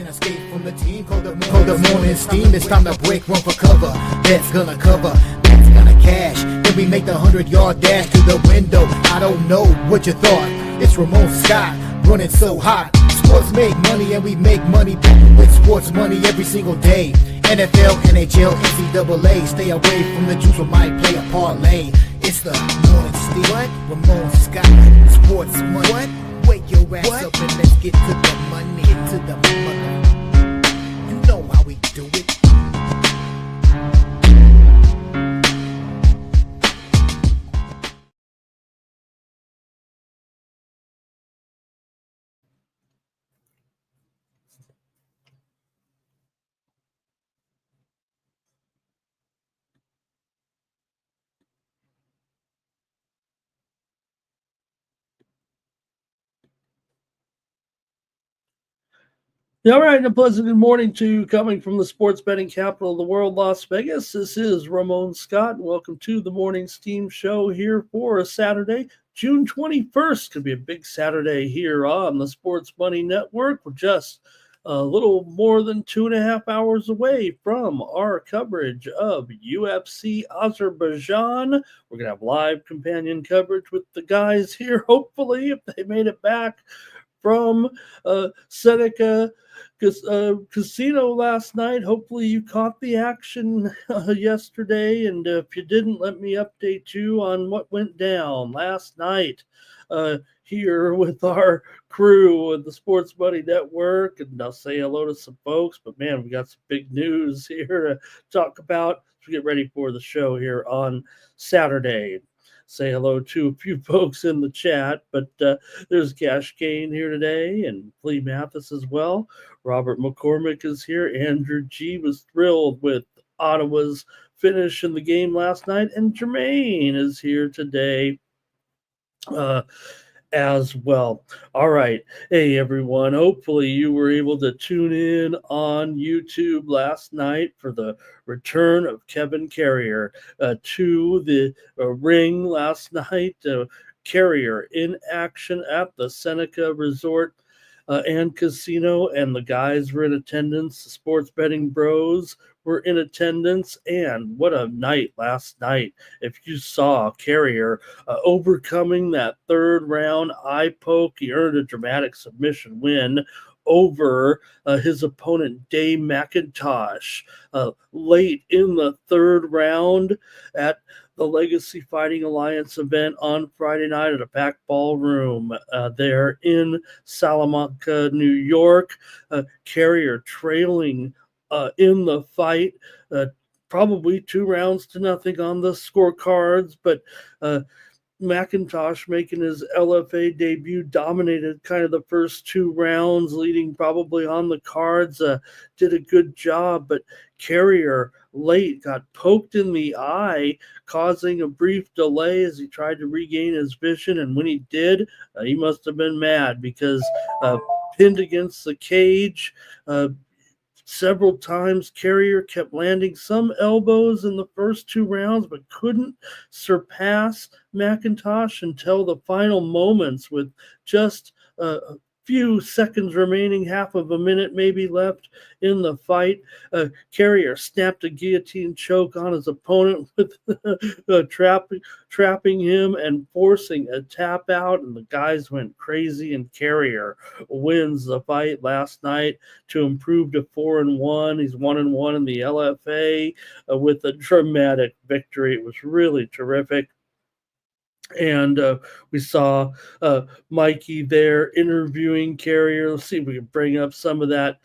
escape from the team. Call the morning steam. It's time to break, run for cover. That's gonna cover. That's gonna cash. Then we make the 100-yard dash to the window. I don't know what you thought. It's Ramon Scott running so hot. Sports make money and we make money with sports money every single day. NFL, NHL, NCAA. Stay away from the juice or might play a parlay. It's the morning steam. What? Ramon Scott. Sports money. What? Wake your ass up and let's get to the money. Get to the money. You know how we do it. All right, and a pleasant good morning to you coming from the sports betting capital of the world, Las Vegas. This is Ramon Scott, and welcome to the Morning Steam Show here for a Saturday, June 21st. Could be a big Saturday here on the Sports Money Network. We're just a little more than 2.5 hours away from our coverage of UFC Azerbaijan. We're going to have live companion coverage with the guys here, hopefully, if they made it back from Seneca Casino last night. Hopefully you caught the action yesterday, and if you didn't, let me update you on what went down last night here with our crew at the Sports Money Network. And I'll say hello to some folks, but man, we got some big news here to talk about as we get ready for the show here on Saturday. Say hello to a few folks in the chat, but there's Cash Kane here today and Flea Mathis as well. Robert McCormick is here. Andrew G was thrilled with Ottawa's finish in the game last night, and Jermaine is here today as well. All right. Hey, everyone. Hopefully you were able to tune in on YouTube last night for the return of Kevin Carrier to the ring last night. Carrier in action at the Seneca Resort and Casino, and the guys were in attendance. The sports betting bros were in attendance, and what a night last night. If you saw Carrier overcoming that third round eye poke, he earned a dramatic submission win over his opponent Dave McIntosh late in the third round at the Legacy Fighting Alliance event on Friday night at a packed ballroom there in Salamanca, New York. Carrier trailing in the fight, probably 2-0 on the scorecards, but McIntosh, making his LFA debut, dominated kind of the first 2 rounds, leading probably on the cards, did a good job, but Carrier late got poked in the eye, causing a brief delay as he tried to regain his vision, and when he did, he must have been mad because pinned against the cage, several times. Carrier kept landing some elbows in the first 2 rounds, but couldn't surpass McIntosh until the final moments with just a few seconds remaining, half of a minute maybe left in the fight. Carrier snapped a guillotine choke on his opponent with trapping him and forcing a tap out, and the guys went crazy, and Carrier wins the fight last night to improve to 4-1. He's 1-1 in the LFA with a dramatic victory. It was really terrific. And we saw Mikey there interviewing Carrier. Let's see if we can bring up some of that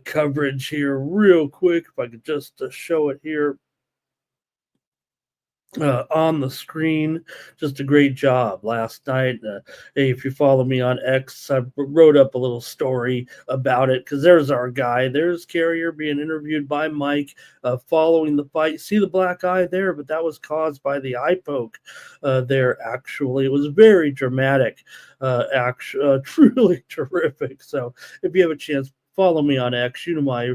coverage here real quick. If I could just show it here on the screen. Just a great job last night. Hey, if you follow me on X, I wrote up a little story about it because there's our guy. There's Carrier being interviewed by Mike following the fight. See the black eye there, but that was caused by the eye poke there, actually. It was very dramatic, truly terrific. So if you have a chance, follow me on X. You know my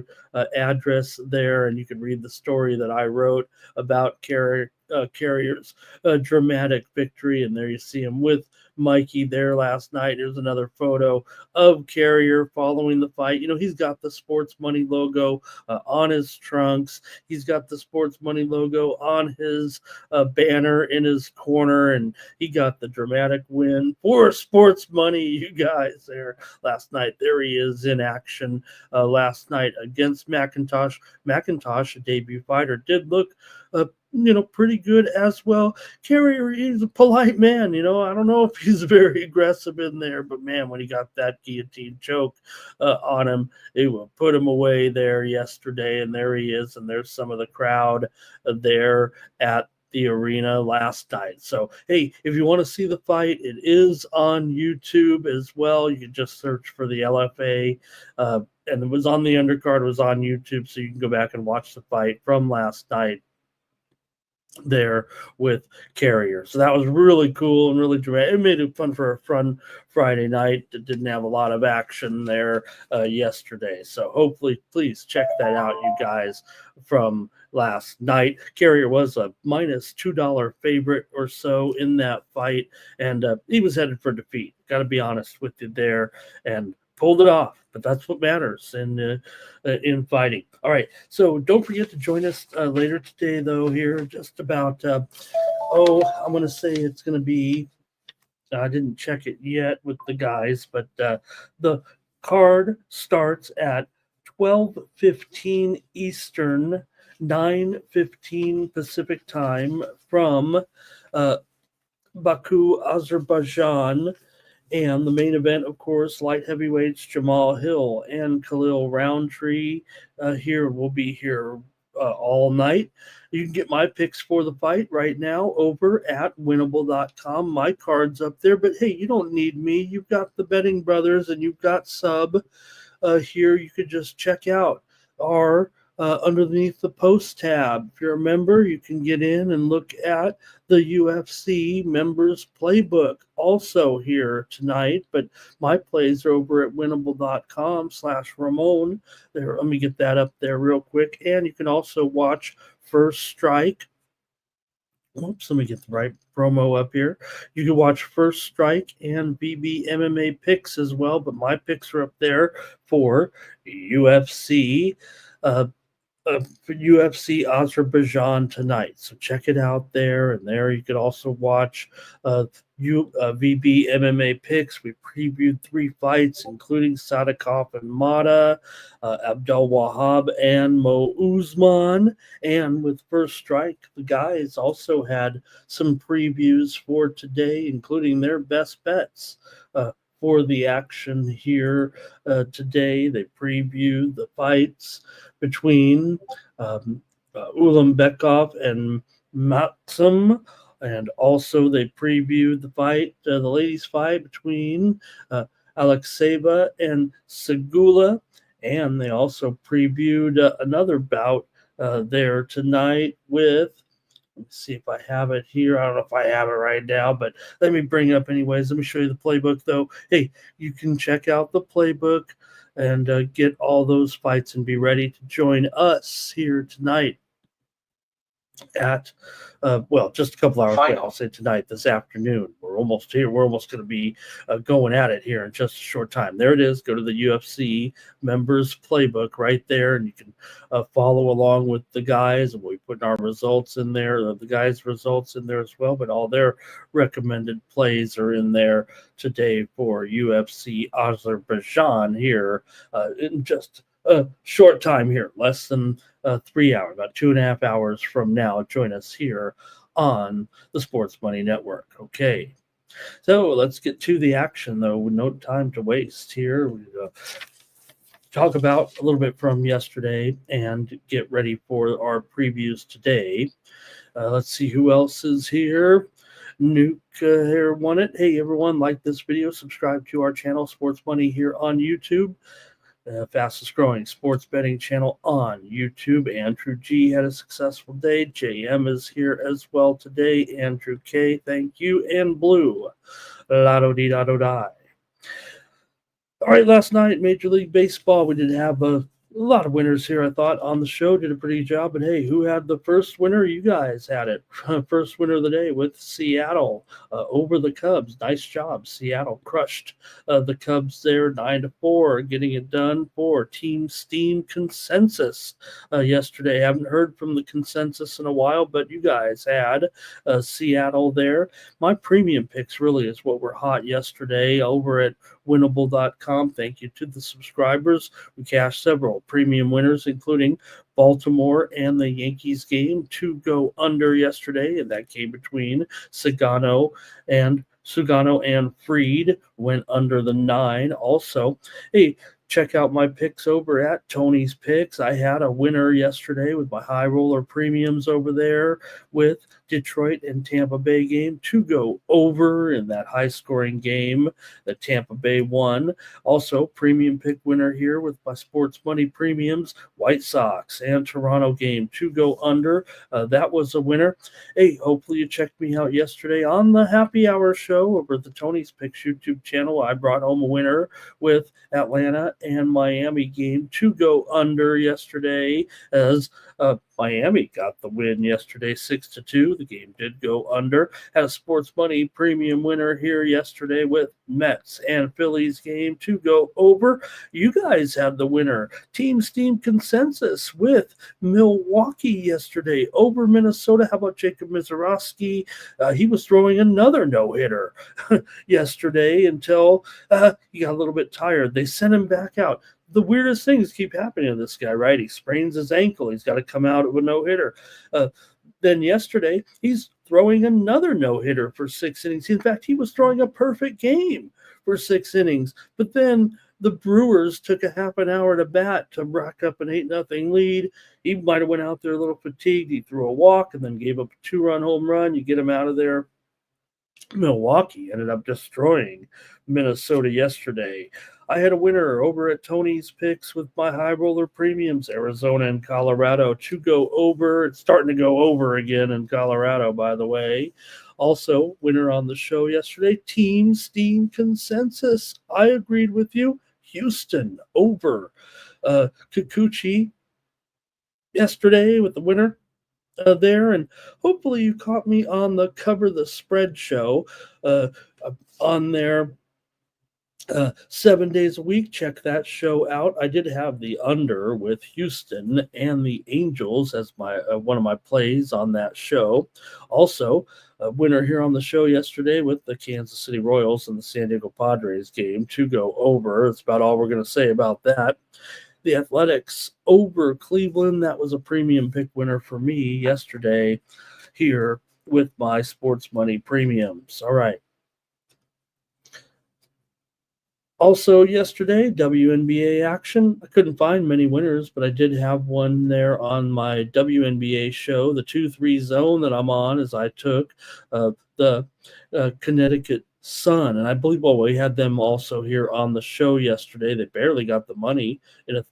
address there, and you can read the story that I wrote about Carrier Carrier's dramatic victory. And there you see him with Mikey there last night. Here's another photo of Carrier following the fight. He's got the sports money logo on his trunks. He's got the sports money logo on his banner in his corner, and he got the dramatic win for sports money, you guys, there last night. There he is in action last night against McIntosh. McIntosh, a debut fighter, did look pretty good as well. Carrier, he's a polite man. I don't know if he's very aggressive in there, but man, when he got that guillotine choke on him, it will put him away there yesterday. And there he is. And there's some of the crowd there at the arena last night. So, hey, if you want to see the fight, it is on YouTube as well. You can just search for the LFA. And it was on the undercard, it was on YouTube. So you can go back and watch the fight from last night there with Carrier. So that was really cool and really dramatic. It made it fun for a fun Friday night. It didn't have a lot of action there yesterday. So hopefully, please check that out, you guys, from last night. Carrier was a minus $2 favorite or so in that fight, and he was headed for defeat. Got to be honest with you there, and pulled it off. But that's what matters in fighting. All right, so don't forget to join us later today, though, here just about, I'm going to say it's going to be, I didn't check it yet with the guys, but the card starts at 12:15 Eastern, 9:15 Pacific time from Baku, Azerbaijan. And the main event, of course, light heavyweights Jamal Hill and Khalil Roundtree here will be here all night. You can get my picks for the fight right now over at winnable.com. My card's up there, but hey, you don't need me. You've got the Betting Brothers and you've got Sub here. You could just check out our underneath the post tab. If you're a member, you can get in and look at the UFC members playbook also here tonight. But my plays are over at winnable.com/Ramon. There, let me get that up there real quick. And you can also watch First Strike. Oops, let me get the right promo up here. You can watch First Strike and BB MMA picks as well, but my picks are up there for UFC. For UFC Azerbaijan tonight. So check it out there. And there you could also watch VB MMA picks. We previewed 3 fights, including Sadikov and Mata, Abdul Wahab and Mo Usman. And with First Strike, the guys also had some previews for today, including their best bets for the action here today. They previewed the fights between Ulanbekov and Maxim, and also they previewed the fight, the ladies' fight between Alexeva and Segula, and they also previewed another bout there tonight with, let me see if I have it here. I don't know if I have it right now, but let me bring it up anyways. Let me show you the playbook, though. Hey, you can check out the playbook and get all those fights and be ready to join us here tonight at, just a couple hours ago. I'll say tonight, this afternoon. We're almost here. We're almost going to be going at it here in just a short time. There it is. Go to the UFC members playbook right there, and you can follow along with the guys. And we put our results in there, the guys' results in there as well, but all their recommended plays are in there today for UFC Azerbaijan here in just a short time here, less than 3 hours, about 2.5 hours from now. Join us here on the Sports Money Network. Okay, so let's get to the action, though, with no time to waste here. We talk about a little bit from yesterday and get ready for our previews today. Let's see who else is here. Nuke here won it. Hey, everyone, like this video, subscribe to our channel, Sports Money, here on YouTube. Fastest growing sports betting channel on YouTube. Andrew G had a successful day. JM is here as well today. Andrew K, thank you. And Blue, la-do-dee-da-do-die. All right, last night, Major League Baseball, we did have a lot of winners here, I thought, on the show. Did a pretty good job. But hey, who had the first winner? You guys had it. First winner of the day with Seattle over the Cubs. Nice job. Seattle crushed the Cubs there 9-4, getting it done for Team Steam Consensus yesterday. Haven't heard from the Consensus in a while, but you guys had Seattle there. My premium picks really is what were hot yesterday over at winnable.com. Thank you to the subscribers. We cashed several premium winners, including Baltimore and the Yankees game to go under yesterday, and that came between Sugano and Freed, went under the 9. Also, hey, check out my picks over at Tony's Picks. I had a winner yesterday with my high roller premiums over there with Detroit and Tampa Bay game to go over in that high scoring game that Tampa Bay won. Also, premium pick winner here with my sports money premiums, White Sox and Toronto game to go under. That was a winner. Hey, hopefully you checked me out yesterday on the Happy Hour show over at the Tony's Picks YouTube channel. I brought home a winner with Atlanta and Miami game to go under yesterday as Miami got the win yesterday 6-2. The game did go under. Had a sports money premium winner here yesterday with Mets and Phillies game to go over. You guys had the winner. Team Steam Consensus with Milwaukee yesterday over Minnesota. How about Jacob Mizorowski? He was throwing another no-hitter yesterday until he got a little bit tired. They sent him back out. The weirdest things keep happening to this guy, right? He sprains his ankle. He's got to come out with no hitter. Then yesterday, he's throwing another no-hitter for 6 innings. In fact, he was throwing a perfect game for 6 innings. But then the Brewers took a half an hour to bat to rack up an 8-0 lead. He might have went out there a little fatigued. He threw a walk and then gave up a 2-run home run. You get him out of there. Milwaukee ended up destroying Minnesota yesterday. I had a winner over at Tony's Picks with my high roller premiums, Arizona and Colorado to go over. It's starting to go over again in Colorado, by the way. Also, winner on the show yesterday, Team Steam Consensus. I agreed with you. Houston over Kikuchi yesterday with the winner there, and hopefully you caught me on the Cover the Spread show on there 7 days a week. Check that show out. I did have the under with Houston and the Angels as my one of my plays on that show. Also, a winner here on the show yesterday with the Kansas City Royals and the San Diego Padres game to go over. That's about all we're going to say about that. The Athletics over Cleveland. That was a premium pick winner for me yesterday here with my sports money premiums. All right. Also yesterday, WNBA action. I couldn't find many winners, but I did have one there on my WNBA show, the 2-3 zone that I'm on, as I took the Connecticut Sun. And I believe, well, we had them also here on the show yesterday. They barely got the money in a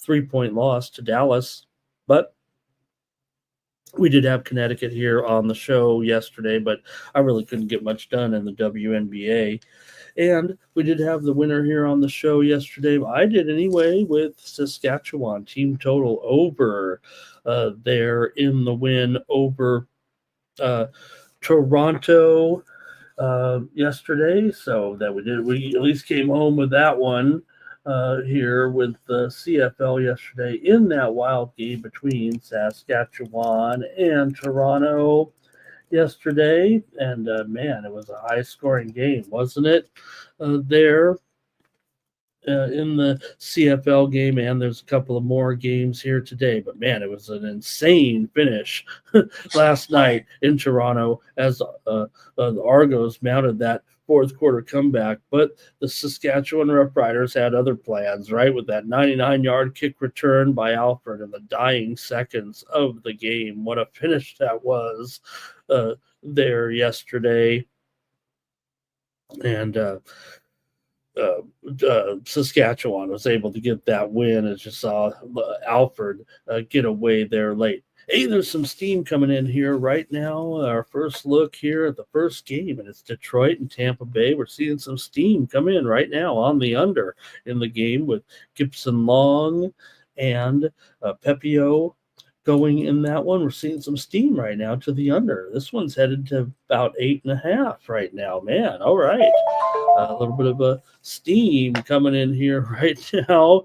3-point loss to Dallas, but we did have Connecticut here on the show yesterday, but I really couldn't get much done in the WNBA. And we did have the winner here on the show yesterday. I did anyway with Saskatchewan team total over there in the win over Toronto yesterday. So that we at least came home with that one here with the CFL yesterday in that wild game between Saskatchewan and Toronto yesterday. And man, it was a high scoring game, wasn't it? There in the CFL game, and there's a couple of more games here today. But man, it was an insane finish last night in Toronto as the Argos mounted that fourth quarter comeback. But the Saskatchewan Roughriders had other plans, right? With that 99-yard kick return by Alfred in the dying seconds of the game. What a finish that was there yesterday. And Saskatchewan was able to get that win, as you saw Alfred get away there late. Hey, there's some steam coming in here right now. Our first look here at the first game, and it's Detroit and Tampa Bay. We're seeing some steam come in right now on the under in the game with Gibson Long and Pepio going in that one. We're seeing some steam right now to the under. This one's headed to about 8.5 right now. Man, all right. A little bit of a steam coming in here right now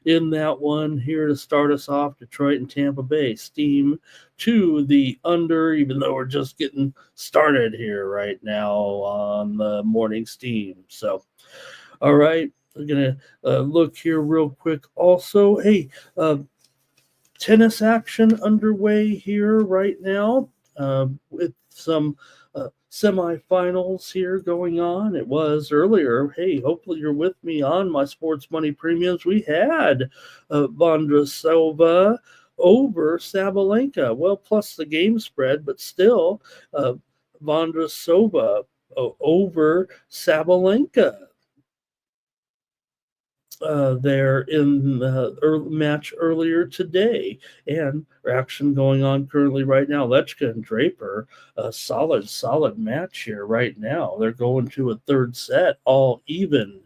in that one here to start us off. Detroit and Tampa Bay. Steam to the under, even though we're just getting started here right now on the morning steam. So, all right. We're going to look here real quick also. Hey, tennis action underway here right now with some semifinals here going on. It was earlier. Hey, hopefully you're with me on my sports money premiums. We had Vondrasova over Sabalenka. Well, plus the game spread, but still Vondrasova over Sabalenka. There in the match earlier today, and action going on currently right now. Lechka and Draper, a solid match here right now. They're going to a third set, all even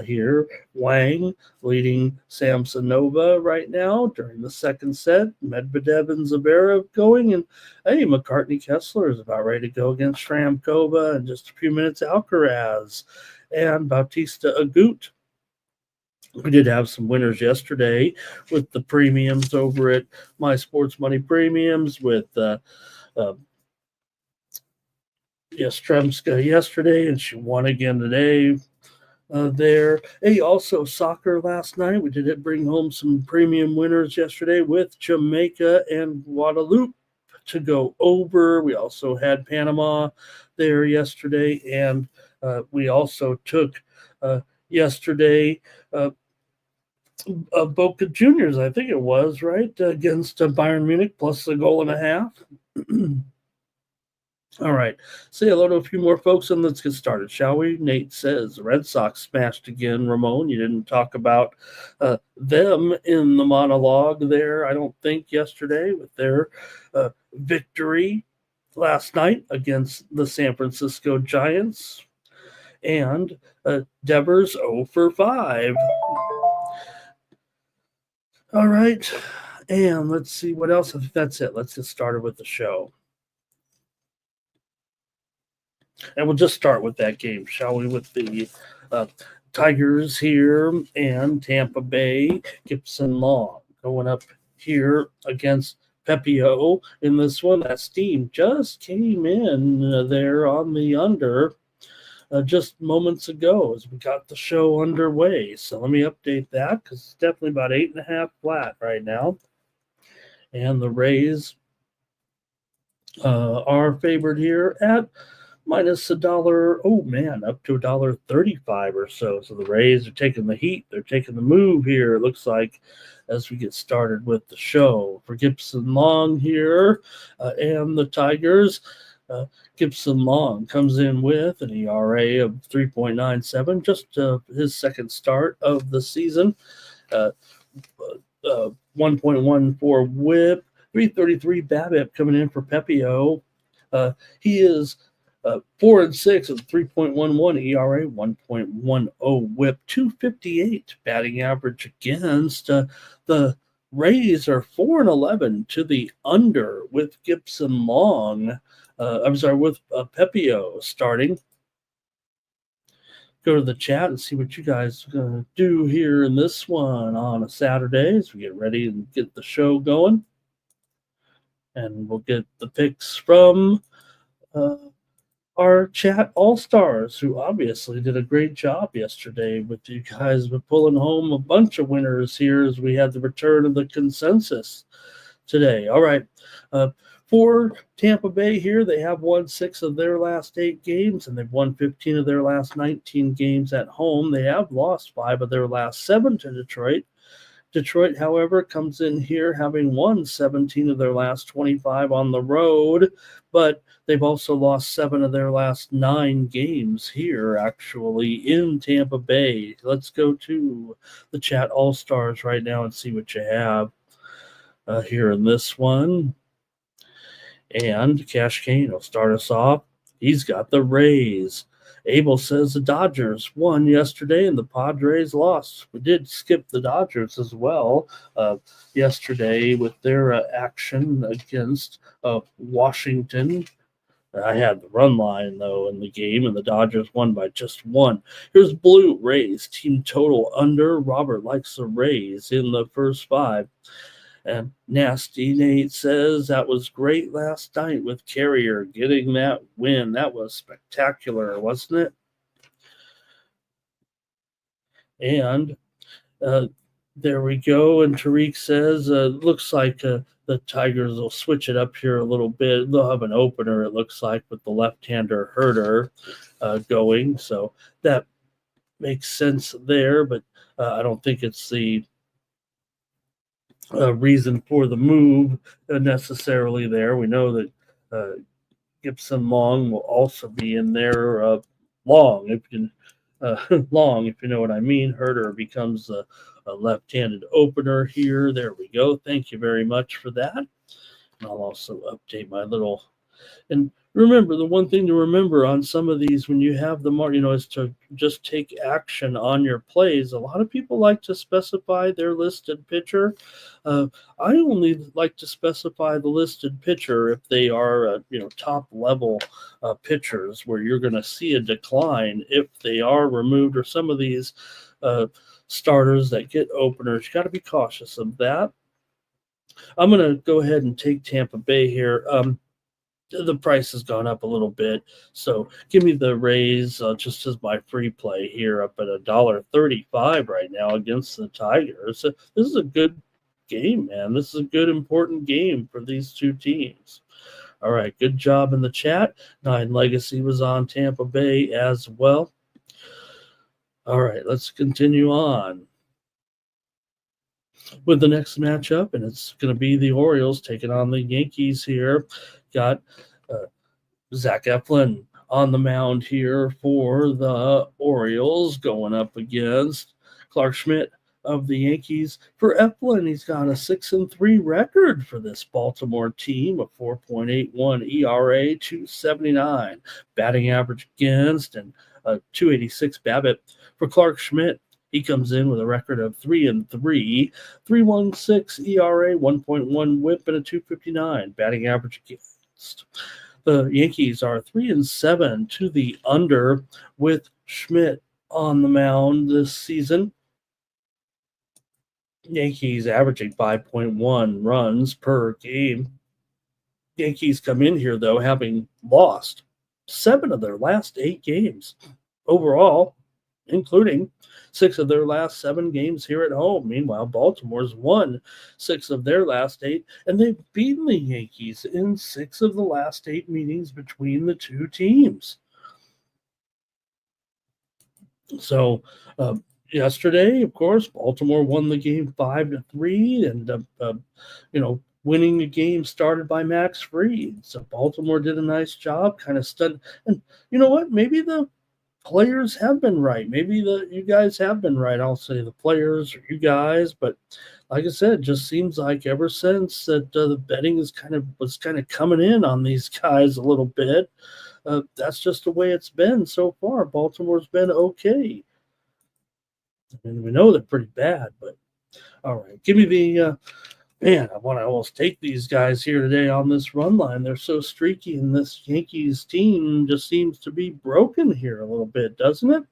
here. Wang leading Samsonova right now during the second set. Medvedev and Zverev going, and hey, McCartney Kessler is about ready to go against Shramkova in just a few minutes. Alcaraz and Bautista Agut. We did have some winners yesterday with the premiums over at My Sports Money Premiums with Yastremska yesterday, and she won again today there. Hey, also soccer last night. We did bring home some premium winners yesterday with Jamaica and Guadeloupe to go over. We also had Panama there yesterday, and we also took yesterday Boca Juniors, I think it was, right, against Bayern Munich, plus a goal and a half. All right, say hello to a few more folks and let's get started, shall we? Nate says the Red Sox smashed again. Ramon, you didn't talk about them in the monologue there, I don't think, yesterday with their victory last night against the San Francisco Giants. And Devers 0 for 5. All right, and let's see what else. I think that's it. Let's get started with the show. And we'll just start with that game, shall we, with the Tigers here and Tampa Bay. Gibson Long going up here against Pepio in this one. That steam just came in there on the under just moments ago as we got the show underway. So let me update that because it's definitely about 8.5 flat right now. And the Rays are favored here at minus $1. Oh man, up to $1.35 or so. So the Rays are taking the heat. They're taking the move here, it looks like, as we get started with the show. For Gibson Long here and the Tigers, Gibson Long comes in with an ERA of 3.97, just his second start of the season. 1.14 whip, 333 BABIP coming in for Pepio. He is 4-6 with 3.11 ERA, 1.10 whip, 258 batting average against. The Rays are 4-11 to the under with Gibson Long. With Pepio starting. Go to the chat and see what you guys are going to do here in this one on a Saturday as we get ready and get the show going. And we'll get the picks from our chat all-stars, who obviously did a great job yesterday with you guys with pulling home a bunch of winners here as we had the return of the consensus today. All right. For Tampa Bay here, they have won 6 of their last 8 games, and they've won 15 of their last 19 games at home. They have lost 5 of their last 7 to Detroit. Detroit, however, comes in here having won 17 of their last 25 on the road, but they've also lost 7 of their last 9 games here, actually, in Tampa Bay. Let's go to the chat all-stars right now and see what you have here in this one. And Cash Kane will start us off. He's got the Rays Abel says the Dodgers won yesterday and the Padres lost. We did skip the Dodgers as well yesterday with their action against Washington. I had the run line, though, in the game, and the Dodgers won by just one. Here's Blue Rays, team total under. Robert likes the Rays in the first 5. And Nasty Nate says that was great last night with Carrier getting that win. That was spectacular, wasn't it? And there we go. And Tariq says, looks like the Tigers will switch it up here a little bit. They'll have an opener, it looks like, with the left-hander Herder going. So that makes sense there, but I don't think it's the reason for the move necessarily there. We know that Gibson Long will also be in there long, if you know what I mean. Herder becomes a left-handed opener here. There we go. Thank you very much for that. And I'll also update my little. And remember, the one thing to remember on some of these when you have the mark, is to just take action on your plays. A lot of people like to specify their listed pitcher. I only like to specify the listed pitcher if they are, top level pitchers where you're going to see a decline if they are removed, or some of these starters that get openers. You got to be cautious of that. I'm going to go ahead and take Tampa Bay here. The price has gone up a little bit, so give me the Rays just as my free play here, up at $1.35 right now against the Tigers. This is a good game, man. This is a good, important game for these two teams. All right, good job in the chat. 9 Legacy was on Tampa Bay as well. All right, let's continue on with the next matchup, and it's going to be the Orioles taking on the Yankees here. Got Zach Eflin on the mound here for the Orioles, going up against Clark Schmidt of the Yankees. For Eflin, he's got a 6-3 record for this Baltimore team, a 4.81 ERA, 279 batting average against, and a 286 BABIP. For Clark Schmidt, he comes in with a record of 3-3, 3.16 ERA, 1.1 WHIP, and a 259 batting average against. The Yankees are 3-7 to the under with Schmidt on the mound this season. Yankees averaging 5.1 runs per game. Yankees come in here, though, having lost 7 of their last 8 games overall, including 6 of their last 7 games here at home. Meanwhile, Baltimore's won 6 of their last 8, and they've beaten the Yankees in 6 of the last 8 meetings between the two teams. So, yesterday, of course, Baltimore won the game 5-3, and winning the game started by Max Fried. So Baltimore did a nice job, kind of stunned. And you know what? Maybe the players have been right. Maybe you guys have been right. I'll say the players or you guys, but like I said, it just seems like ever since that the betting was kind of coming in on these guys a little bit. That's just the way it's been so far. Baltimore's been okay. And we know they're pretty bad, but all right. Give me the man, I want to almost take these guys here today on this run line. They're so streaky, and this Yankees team just seems to be broken here a little bit, doesn't it?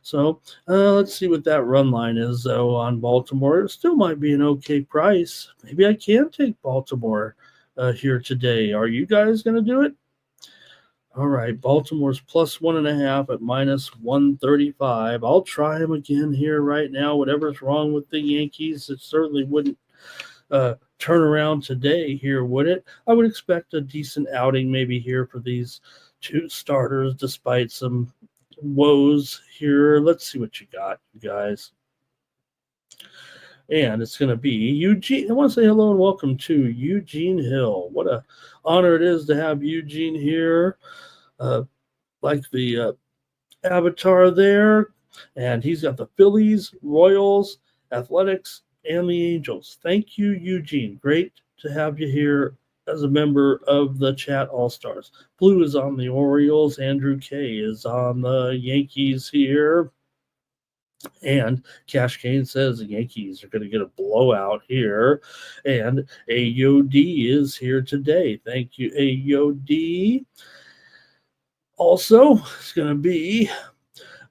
So let's see what that run line is, though, on Baltimore. It still might be an okay price. Maybe I can take Baltimore here today. Are you guys going to do it? All right, Baltimore's plus 1.5 at minus 135. I'll try them again here right now. Whatever's wrong with the Yankees, it certainly wouldn't turn around today here, would it? I would expect a decent outing maybe here for these two starters, despite some woes here. Let's see what you got, you guys. And it's going to be Eugene. I want to say hello and welcome to Eugene Hill. What a honor it is to have Eugene here, like the avatar there. And he's got the Phillies, Royals, Athletics, and the Angels. Thank you, Eugene. Great to have you here as a member of the Chat All-Stars. Blue is on the Orioles. Andrew K is on the Yankees here. And Cash Kane says the Yankees are going to get a blowout here. And AOD is here today. Thank you, AOD. Also, it's going to be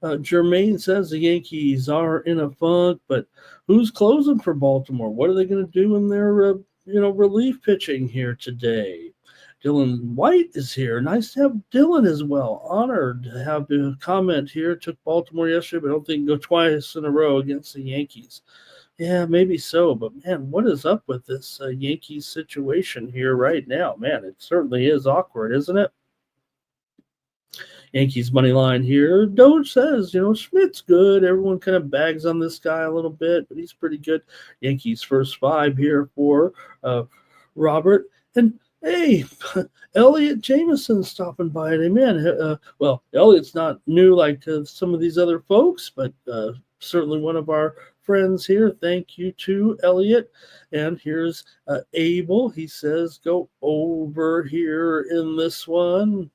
Jermaine says the Yankees are in a funk, but who's closing for Baltimore? What are they going to do in their relief pitching here today? Dylan White is here. Nice to have Dylan as well. Honored to have a comment here. Took Baltimore yesterday, but I don't think go twice in a row against the Yankees. Yeah, maybe so. But, man, what is up with this Yankees situation here right now? Man, it certainly is awkward, isn't it? Yankees money line here. Doge says, Schmidt's good. Everyone kind of bags on this guy a little bit, but he's pretty good. Yankees first 5 here for Robert. And, hey, Elliot Jameson stopping by today. Man, well, Elliot's not new like some of these other folks, but certainly one of our friends here. Thank you to Elliot. And here's Abel. He says, go over here in this one.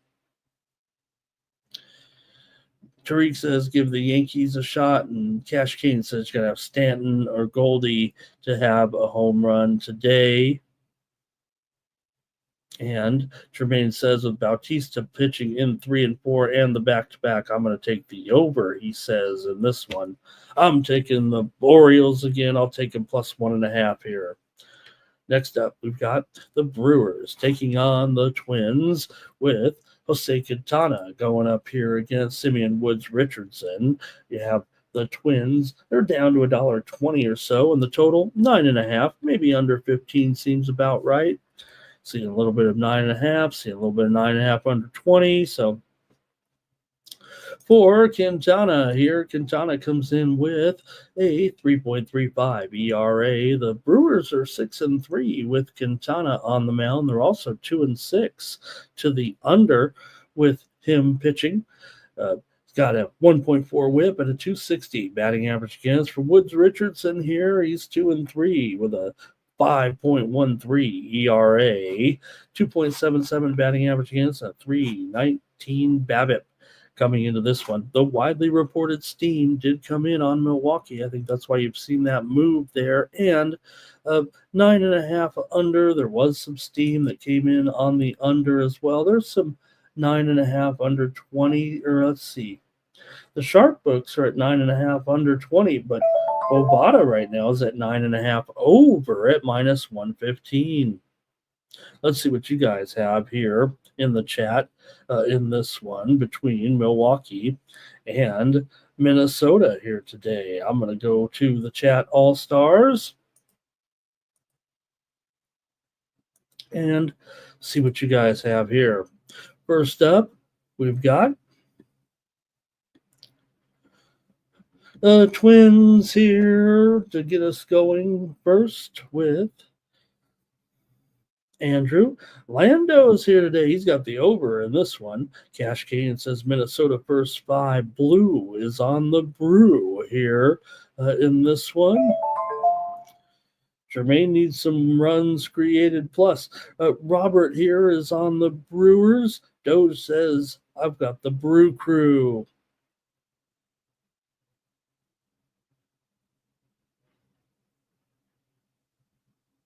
Tariq says give the Yankees a shot, and Cash Kane says you're going to have Stanton or Goldie to have a home run today. And Tremaine says with Bautista pitching in 3 and 4 and the back-to-back, I'm going to take the over, he says, in this one. I'm taking the Orioles again. I'll take them plus 1.5 here. Next up, we've got the Brewers taking on the Twins with Jose Quintana going up here against Simeon Woods Richardson. You have the Twins. They're down to $1.20 or so, and the total 9.5, maybe under 15 seems about right. Seeing a little bit of 9.5, seeing a little bit of 9.5 under 20. So for Quintana here, Quintana comes in with a 3.35 ERA. The Brewers are 6-3 with Quintana on the mound. They're also 2-6 to the under with him pitching. He's got a 1.4 whip and a 260 batting average against. For Woods Richardson here, he's 2-3 with a 5.13 ERA, 2.77 batting average against, a 3.19 BABIP. Coming into this one, the widely reported steam did come in on Milwaukee. I think that's why you've seen that move there. And 9.5 under. There was some steam that came in on the under as well. There's some 9.5 under 20. Or let's see, the sharp books are at 9.5 under 20, but Bovada right now is at 9.5 over at minus 115. Let's see what you guys have here in the chat in this one between Milwaukee and Minnesota here today. I'm going to go to the chat All-Stars and see what you guys have here. First up, we've got Twins here to get us going first with Andrew. Lando's here today. He's got the over in this one. Cash Kane says Minnesota first 5. Blue is on the Brew here in this one. Jermaine needs some runs created plus. Robert here is on the Brewers. Doge says, I've got the Brew Crew.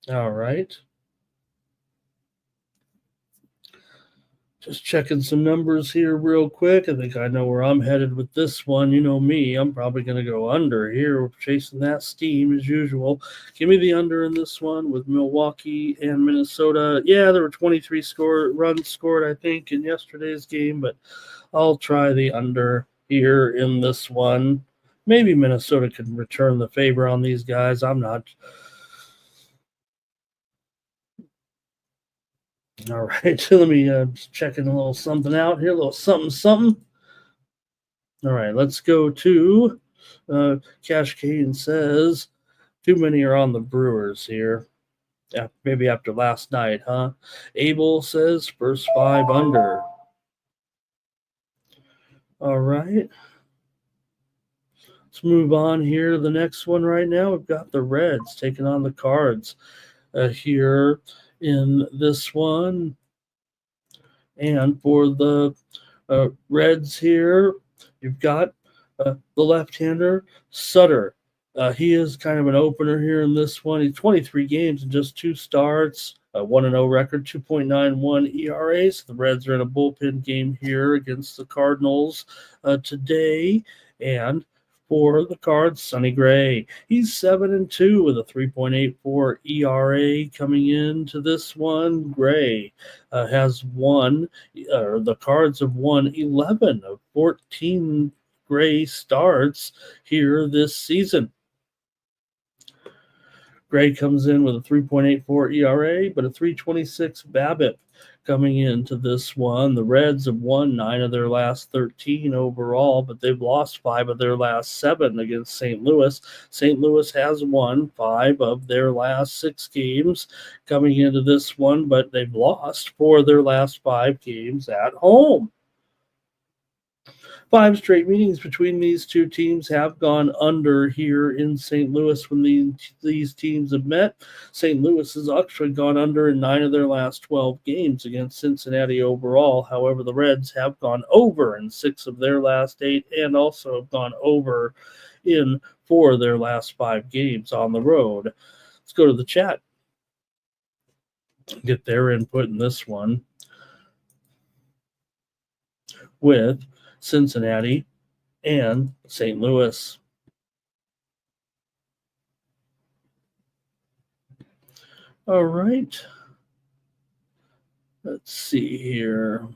All right. Just checking some numbers here real quick. I think I know where I'm headed with this one. You know me. I'm probably going to go under here, chasing that steam as usual. Give me the under in this one with Milwaukee and Minnesota. Yeah, there were 23 runs scored, I think, in yesterday's game, but I'll try the under here in this one. Maybe Minnesota can return the favor on these guys. I'm not. All right, let me checking a little something out here, a little something. All right, let's go to Cash Kane says too many are on the Brewers here. Yeah, maybe after last night, huh? Abel says first 5 under. All right. Let's move on here to the next one right now. We've got the Reds taking on the Cards here in this one. And for the Reds here, you've got the left-hander, Sutter. He is kind of an opener here in this one. He's 23 games and just 2 starts, 1-0 record, 2.91 ERA. So the Reds are in a bullpen game here against the Cardinals today. And for the Cards, Sonny Gray. He's 7-2 with a 3.84 ERA coming into this one. Gray has won, the Cards have won 11 of 14 Gray starts here this season. Gray comes in with a 3.84 ERA, but a 3.26 BABIP coming into this one. The Reds have won 9 of their last 13 overall, but they've lost 5 of their last 7 against St. Louis. St. Louis has won 5 of their last 6 games coming into this one, but they've lost 4 of their last 5 games at home. 5 straight meetings between these two teams have gone under here in St. Louis when these teams have met. St. Louis has actually gone under in 9 of their last 12 games against Cincinnati overall. However, the Reds have gone over in 6 of their last 8 and also have gone over in 4 of their last 5 games on the road. Let's go to the chat. Get their input in this one with Cincinnati and St. Louis. All right. Let's see here.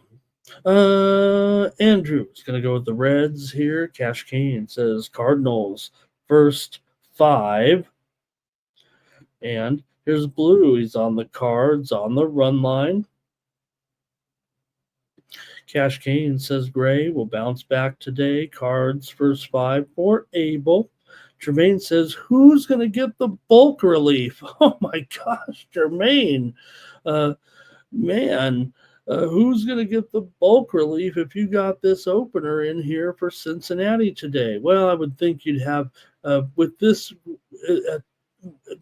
Andrew is going to go with the Reds here. Cash Kane says Cardinals first 5. And here's Blue. He's on the Cards on the run line. Cash Kane says Gray will bounce back today. Cards first 5 for Abel. Jermaine says, who's going to get the bulk relief? Oh my gosh, Jermaine. Who's going to get the bulk relief if you got this opener in here for Cincinnati today? Well, I would think you'd have, with this, at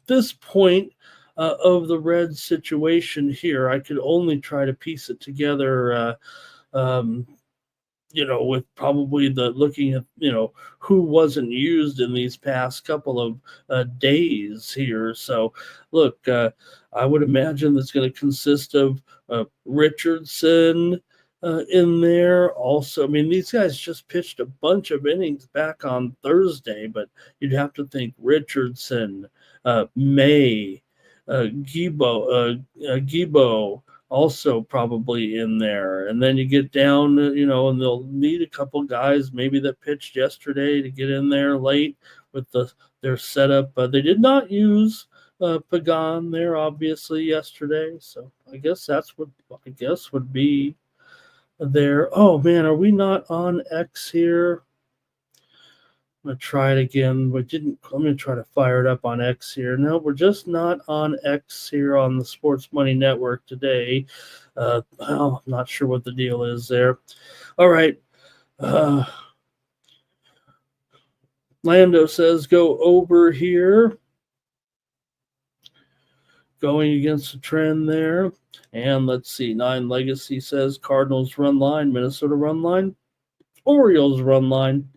this point of the Reds situation here, I could only try to piece it together with probably the looking at, who wasn't used in these past couple of days here. So, look, I would imagine that's going to consist of Richardson in there. Also, I mean, these guys just pitched a bunch of innings back on Thursday, but you'd have to think Richardson, May, Gibo, also probably in there. And then you get down, and they'll need a couple guys maybe that pitched yesterday to get in there late with their setup. They did not use Pagan there, obviously, yesterday. So I guess that's what would be there. Oh, man, are we not on X here? I'm going to try it again. Let me try to fire it up on X here. No, we're just not on X here on the Sports Money Network today. I'm not sure what the deal is there. All right. Lando says go over here. Going against the trend there. And let's see. 9 Legacy says Cardinals run line, Minnesota run line, Orioles run line.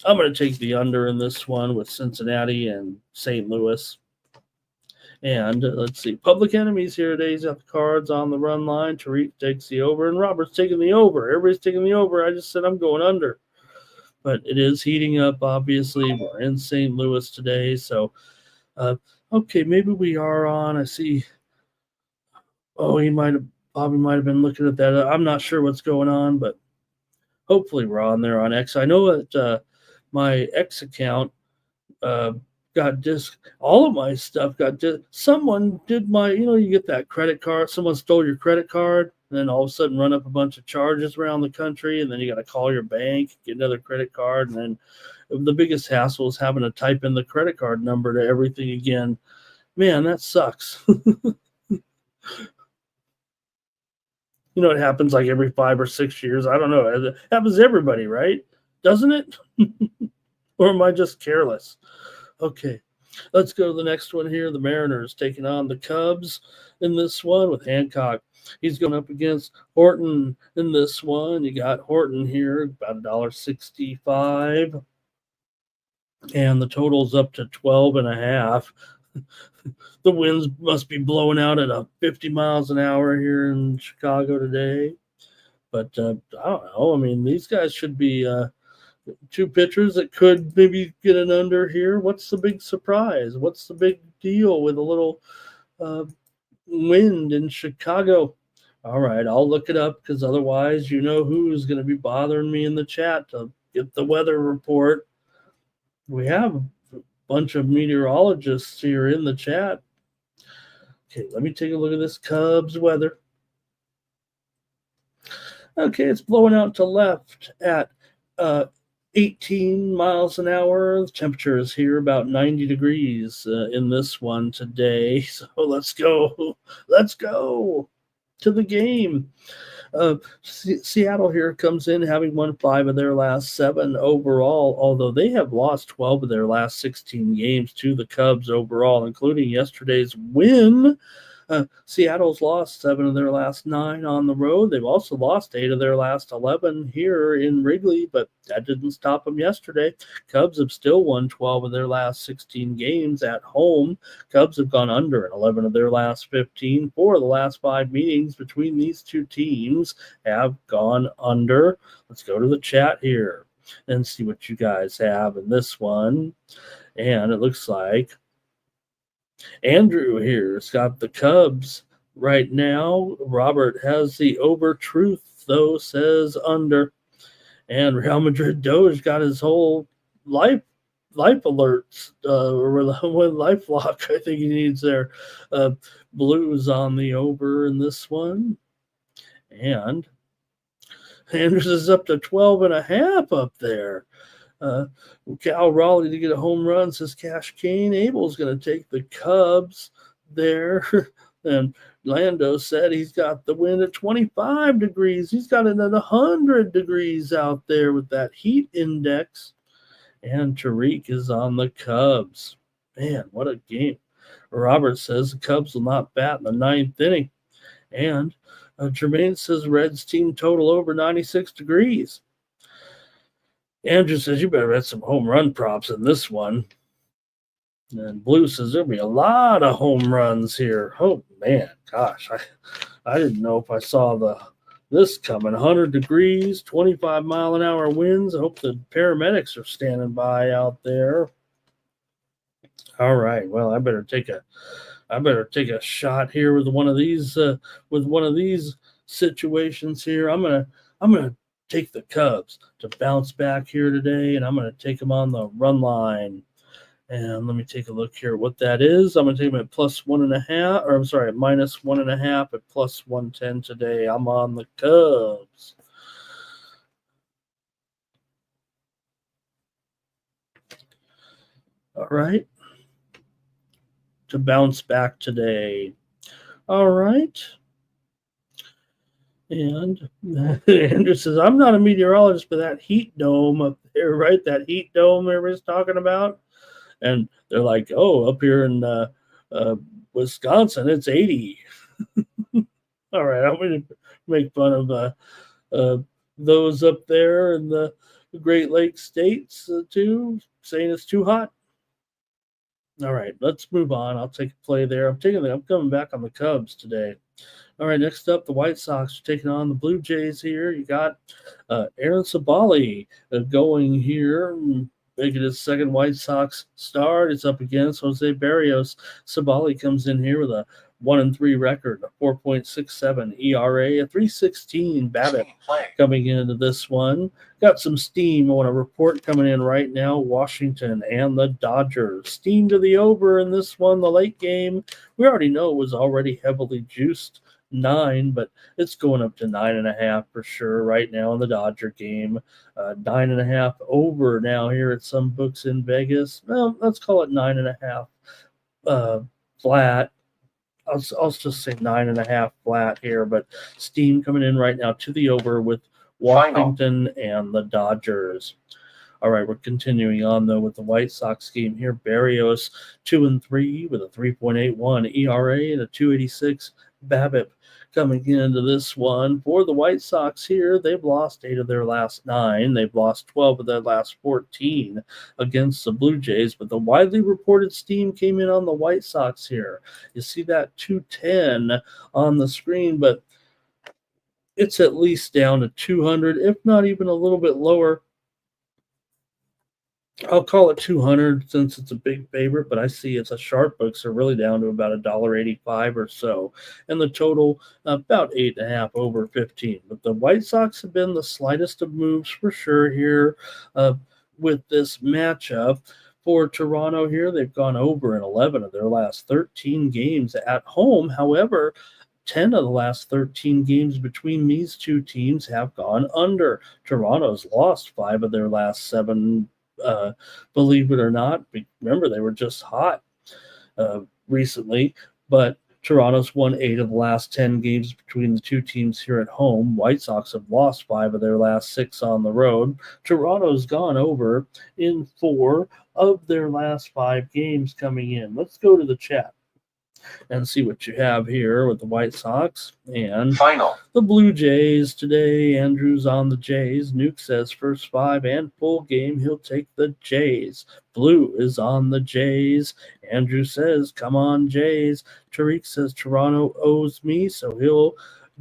I'm going to take the under in this one with Cincinnati and St. Louis. And let's see. Public Enemies here today. He's got the Cards on the run line. Tariq takes the over, and Robert's taking the over. Everybody's taking the over. I just said I'm going under. But it is heating up, obviously. We're in St. Louis today. So, okay, maybe we are on. I see. Oh, Bobby might have been looking at that. I'm not sure what's going on, but hopefully we're on there on X. I know that my X account got all of my stuff got someone did my, you get that credit card, someone stole your credit card, and then all of a sudden run up a bunch of charges around the country, and then you got to call your bank, get another credit card, and then the biggest hassle is having to type in the credit card number to everything again. Man, that sucks. It happens like every 5 or 6 years. I don't know. It happens to everybody, right? Doesn't it? Or am I just careless? Okay. Let's go to the next one here. The Mariners taking on the Cubs in this one with Hancock. He's going up against Horton in this one. You got Horton here, about $1.65. And the total's up to 12.5. The winds must be blowing out at 50 miles an hour here in Chicago today. But I don't know. I mean, these guys should be two pitchers that could maybe get an under here. What's the big surprise? What's the big deal with a little wind in Chicago? All right, I'll look it up because otherwise you know who's going to be bothering me in the chat to get the weather report. We have a bunch of meteorologists here in the chat. Okay, let me take a look at this Cubs weather. Okay, it's blowing out to left at 18 miles an hour. The temperature is here about 90 degrees in this one today. So let's go. Let's go to the game. Seattle here comes in having won 5 of their last 7 overall, although they have lost 12 of their last 16 games to the Cubs overall, including yesterday's win. Seattle's lost 7 of their last 9 on the road. They've also lost 8 of their last 11 here in Wrigley, but that didn't stop them yesterday. Cubs have still won 12 of their last 16 games at home. Cubs have gone under in 11 of their last 15. 4 of the last 5 meetings between these two teams have gone under. Let's go to the chat here and see what you guys have in this one. And it looks like Andrew here's got the Cubs right now. Robert has the over truth, though, says under. And Real Madrid Doge got his whole life alerts, or life lock, I think he needs there. Blues on the over in this one. And Anders is up to 12.5 up there. Cal Raleigh to get a home run, says Cash Kane. Abel's going to take the Cubs there. And Lando said he's got the wind at 25 degrees. He's got it at 100 degrees out there with that heat index. And Tariq is on the Cubs. Man, what a game. Robert says the Cubs will not bat in the 9th inning. And Jermaine says Reds team total over 96 degrees. Andrew says, you better bet some home run props in this one. And Blue says, there'll be a lot of home runs here. Oh, man, gosh. I didn't know if I saw this coming. 100 degrees, 25-mile-an-hour winds. I hope the paramedics are standing by out there. All right, well, I better take a shot here with one of these situations here. I'm gonna take the Cubs to bounce back here today, and I'm going to take them on the run line. And let me take a look here at what that is. I'm going to take them at +1.5, or I'm sorry, at -1.5 at +110 today. I'm on the Cubs. All right. To bounce back today. All right. And Andrew says, I'm not a meteorologist, but that heat dome up there, right? That heat dome everybody's talking about. And they're like, oh, up here in Wisconsin, it's 80. All right, I'm going to make fun of those up there in the Great Lakes states, too, saying it's too hot. All right, let's move on. I'll take a play there. I'm coming back on the Cubs today. All right, next up, the White Sox are taking on the Blue Jays here. You got Aaron Sabali going here, making his second White Sox start. It's up against Jose Barrios. Sabali comes in here with a 1-3 record, a 4.67 ERA, a 3.16 BABIP coming into this one. Got some steam. I want to report coming in right now. Washington and the Dodgers. Steam to the over in this one. The late game, we already know it was already heavily juiced. 9, but it's going up to 9.5 for sure right now in the Dodger game. 9.5 over now here at some books in Vegas. Well, let's call it 9.5 flat. I'll just say 9.5 flat here, but steam coming in right now to the over with Washington and the Dodgers. All right, we're continuing on, though, with the White Sox game here. Berrios, 2-3 with a 3.81 ERA and a 2.86 BABIP. Coming into this one for the White Sox here, they've lost 8 of their last 9. They've lost 12 of their last 14 against the Blue Jays, but the widely reported steam came in on the White Sox here. You see that 210 on the screen, but it's at least down to 200, if not even a little bit lower. I'll call it 200 since it's a big favorite, but I see it's a sharp books are really down to about $1.85 or so, and the total about 8.5 over 15. But the White Sox have been the slightest of moves for sure here with this matchup. For Toronto here, they've gone over in 11 of their last 13 games at home. However, 10 of the last 13 games between these two teams have gone under. Toronto's lost 5 of their last 7. Believe it or not, remember they were just hot recently, but Toronto's won 8 of the last 10 games between the two teams here at home. White Sox have lost 5 of their last 6 on the road. Toronto's gone over in 4 of their last 5 games coming in. Let's go to the chat and see what you have here with the White Sox and Final. The Blue Jays today. Andrew's on the Jays. Nuke says first 5 and full game, he'll take the Jays. Blue is on the Jays. Andrew says, come on, Jays. Tariq says Toronto owes me, so he'll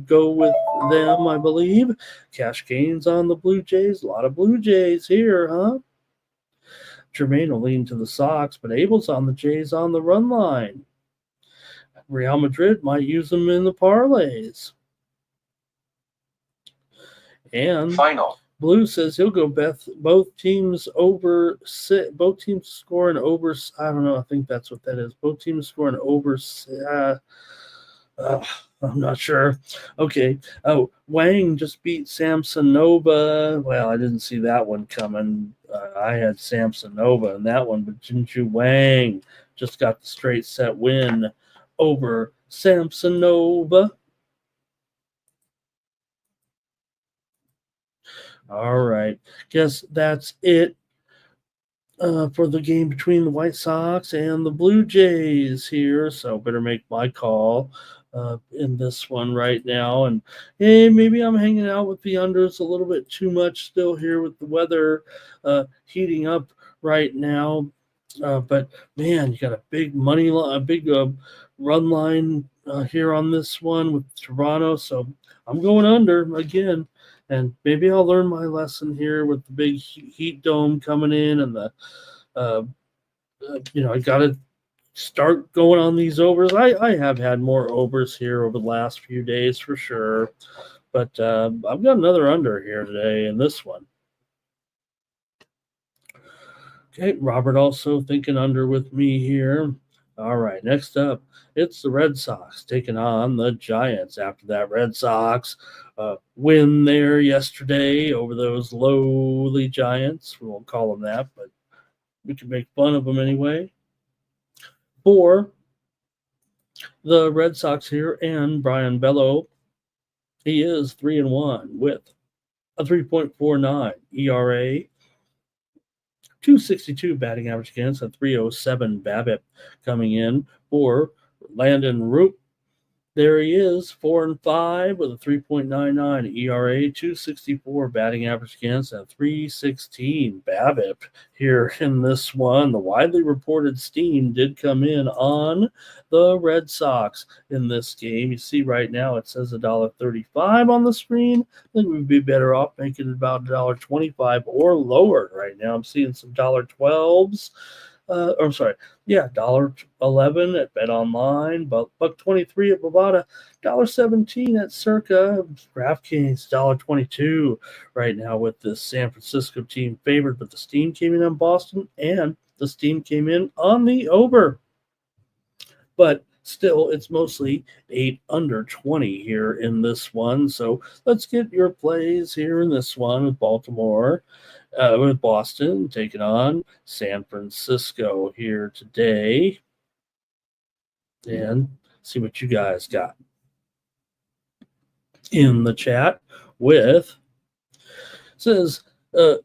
go with them, I believe. Cash gains on the Blue Jays. A lot of Blue Jays here, huh? Jermaine will lean to the Sox, but Abel's on the Jays on the run line. Real Madrid might use them in the parlays. And Final. Blue says he'll go both teams over. Both teams scoring over. I don't know. I think that's what that is. Both teams scoring over. I'm not sure. Okay. Oh, Wang just beat Samsonova. Well, I didn't see that one coming. I had Samsonova in that one, but Jinju Wang just got the straight set win over Samsonova. All right. Guess that's it for the game between the White Sox and the Blue Jays here. So better make my call in this one right now. And hey, maybe I'm hanging out with the unders a little bit too much still here with the weather heating up right now. But man, you got a big run line here on this one with Toronto. So I'm going under again. And maybe I'll learn my lesson here with the big heat dome coming in and the, I got to start going on these overs. I have had more overs here over the last few days for sure. But I've got another under here today in this one. Okay, Robert also thinking under with me here. All right, next up, it's the Red Sox taking on the Giants after that Red Sox win there yesterday over those lowly Giants. We won't call them that, but we can make fun of them anyway. For the Red Sox here and Brian Bello, he is 3-1 with a 3.49 ERA. 262 batting average against, a 307 BABIP coming in for Landon Roop. There he is, 4-5 with a 3.99 ERA, 264 batting average against, and 316 BABIP here in this one. The widely reported steam did come in on the Red Sox in this game. You see right now it says $1.35 on the screen. I think we'd be better off making it about $1.25 or lower right now. I'm seeing some $1.12s. $1.11 at Bet Online, but $1.23 at Bovada, $1.17 at Circa, DraftKings, $1.22 right now with this San Francisco team favored, but the steam came in on Boston and the steam came in on the over. But still, it's mostly 8 under 20 here in this one. So let's get your plays here in this one with Baltimore. With Boston taking on San Francisco here today. And see what you guys got in the chat with, says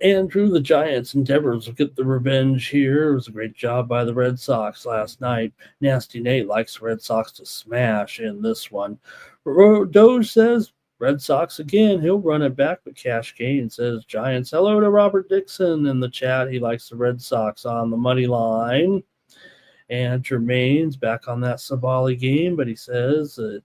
Andrew, the Giants endeavors will get the revenge here. It was a great job by the Red Sox last night. Nasty Nate likes the Red Sox to smash in this one. Doge says Red Sox again. He'll run it back, but Cash Kane says Giants. Hello to Robert Dixon in the chat. He likes the Red Sox on the money line. And Jermaine's back on that Sabali game, but he says a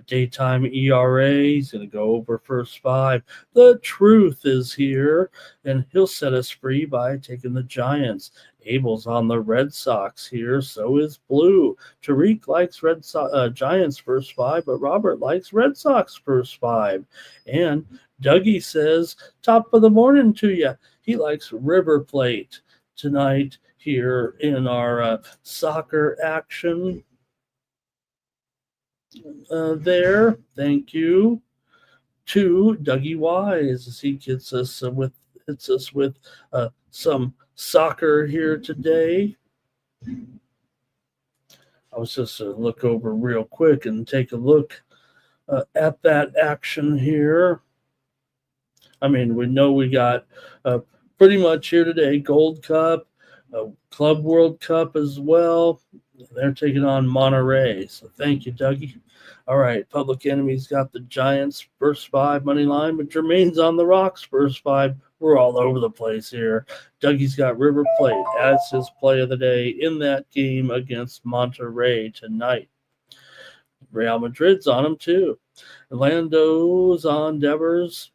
daytime ERA, he's going to go over first five. The truth is here, and he'll set us free by taking the Giants. Abel's on the Red Sox here, so is Blue. Tariq likes Giants first five, but Robert likes Red Sox first five. And Dougie says, top of the morning to you. He likes River Plate tonight here in our soccer action there. Thank you to Dougie Wise as he hits us with some soccer here today. I was just look over real quick and take a look at that action here. I mean, we know we got pretty much here today Gold Cup, Club World Cup as well. They're taking on Monterey. So thank you, Dougie. All right, Public Enemy's got the Giants first five money line, but Jermaine's on the Rocks first five. We're all over the place here. Dougie's got River Plate as his play of the day in that game against Monterey tonight. Real Madrid's on him too. Orlando's on Devers.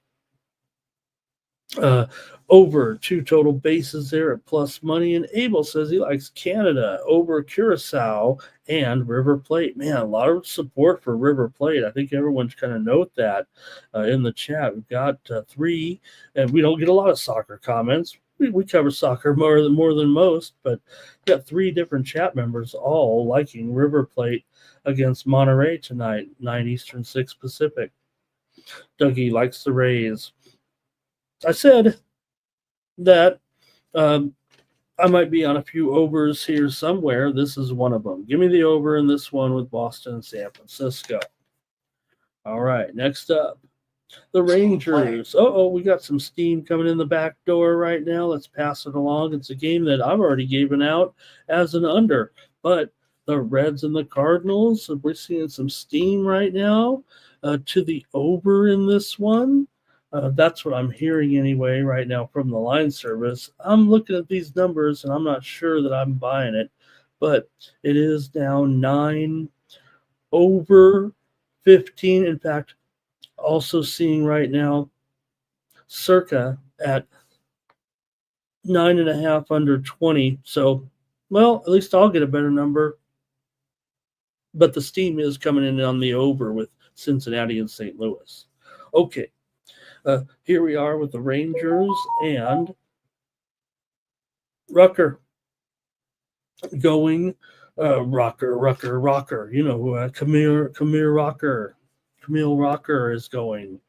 Over 2 total bases there at plus money. And Abel says he likes Canada over Curacao and River Plate. Man, a lot of support for River Plate. I think everyone's kind of note that in the chat. We've got 3, and we don't get a lot of soccer comments. We cover soccer more than most, but we got 3 different chat members all liking River Plate against Monterey tonight, 9 Eastern, 6 Pacific. Dougie likes the Rays. I said that I might be on a few overs here somewhere. This is one of them. Give me the over in this one with Boston and San Francisco. All right, next up, the Rangers. We got some steam coming in the back door right now. Let's pass it along. It's a game that I've already given out as an under, but the Reds and the Cardinals, we're seeing some steam right now to the over in this one. That's what I'm hearing anyway right now from the line service. I'm looking at these numbers, and I'm not sure that I'm buying it, but it is down 9 over 15. In fact, also seeing right now circa at 9.5 under 20. So, well, at least I'll get a better number. But the steam is coming in on the over with Cincinnati and St. Louis. Okay. Here we are with the Rangers and Rucker going Rocker. You know, Camille Rocker is going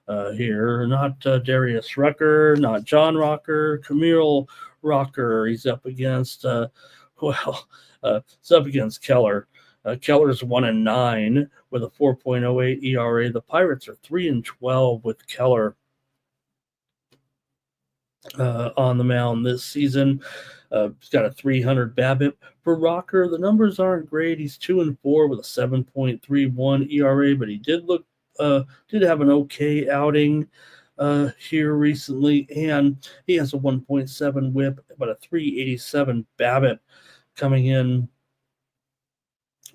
here. Not Darius Rucker, not John Rocker, Camille Rocker. He's up against it's up against Keller. Keller's 1-9 with a 4.08 ERA. The Pirates are 3-12 with Keller on the mound this season. He's got a 300 BABIP. For Rocker, the numbers aren't great. He's 2-4 with a 7.31 ERA, but he did have an okay outing here recently, and he has a 1.7 WHIP, but a 387 BABIP coming in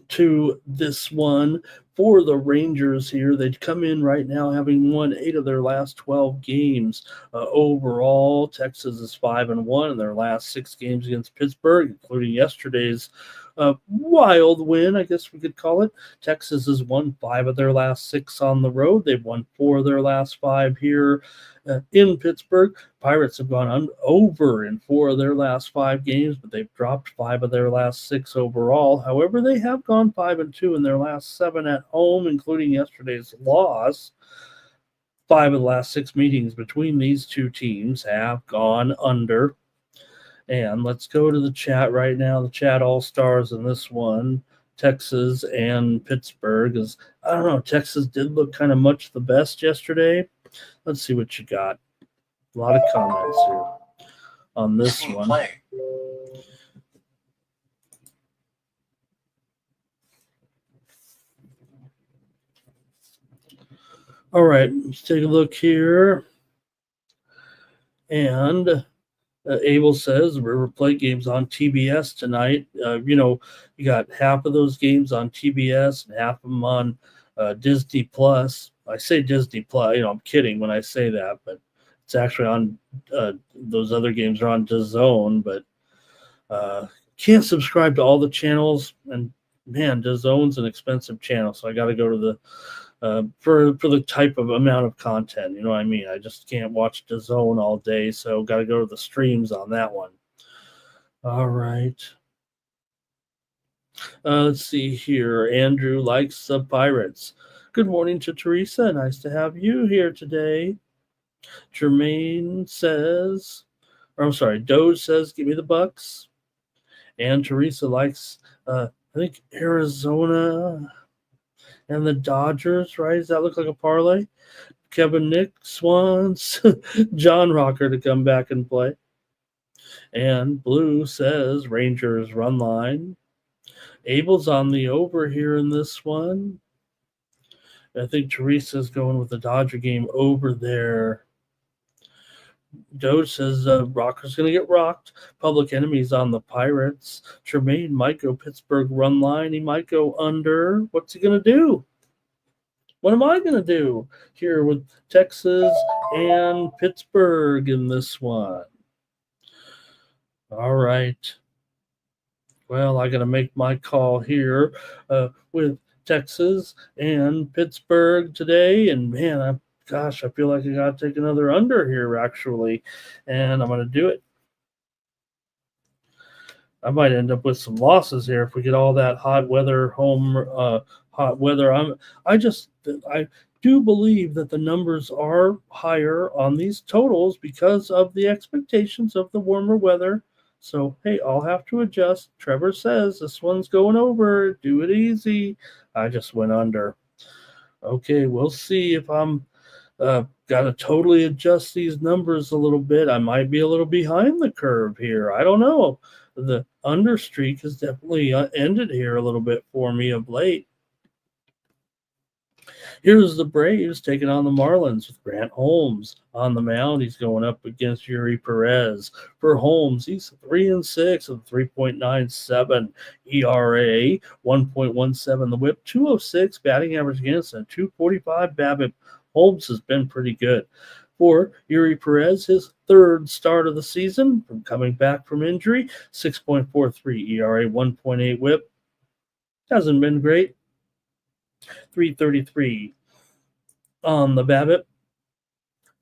to this one for the Rangers here. They'd come in right now having won 8 of their last 12 games. Overall, Texas is 5-1 in their last 6 games against Pittsburgh, including yesterday's wild win, I guess we could call it. Texas has won 5 of their last 6 on the road. They've won 4 of their last 5 here in Pittsburgh. Pirates have gone over in 4 of their last 5 games, but they've dropped 5 of their last 6 overall. However, they have gone 5-2 in their last 7 at home, including yesterday's loss. 5 of the last 6 meetings between these two teams have gone under. And let's go to the chat right now. The chat all-stars in this one, Texas and Pittsburgh. I don't know, Texas did look kind of much the best yesterday. Let's see what you got. A lot of comments here on this one. All right, let's take a look here. And Abel says River Plate games on TBS tonight. You got half of those games on TBS and half of them on Disney Plus. I say Disney Plus. I'm kidding when I say that, but it's actually on those other games are on DAZN. But can't subscribe to all the channels, and man, DAZN's an expensive channel, so I got to go to the for the type of amount of content. You know what I mean? I just can't watch DAZN all day, so got to go to the streams on that one. All right. Let's see here. Andrew likes the Pirates. Good morning to Teresa. Nice to have you here today. Jermaine says, Doge says, give me the Bucks. And Teresa likes, I think, Arizona and the Dodgers, right? Does that look like a parlay? Kevin Nix wants John Rocker to come back and play. And Blue says Rangers run line. Abel's on the over here in this one. I think Teresa's going with the Dodger game over there. Doge says Rocker's going to get rocked. Public Enemy's on the Pirates. Tremaine might go Pittsburgh run line. He might go under. What's he going to do? What am I going to do here with Texas and Pittsburgh in this one? All right. Well, I got to make my call here with Texas and Pittsburgh today. And man, I feel like I got to take another under here, actually. And I'm going to do it. I might end up with some losses here if we get all that hot weather hot weather. I do believe that the numbers are higher on these totals because of the expectations of the warmer weather. So, hey, I'll have to adjust. Trevor says this one's going over. Do it easy. I just went under. Okay, we'll see if I'm got to totally adjust these numbers a little bit. I might be a little behind the curve here. I don't know. The under streak has definitely ended here a little bit for me of late. Here's the Braves taking on the Marlins with Grant Holmes on the mound. He's going up against Yuri Perez. For Holmes, he's 3-6 with 3.97 ERA, 1.17 the WHIP, 206 batting average against, and 245 BABIP. Holmes has been pretty good. For Yuri Perez, his third start of the season from coming back from injury, 6.43 ERA, 1.8 WHIP. Hasn't been great. 333 on the BABIP.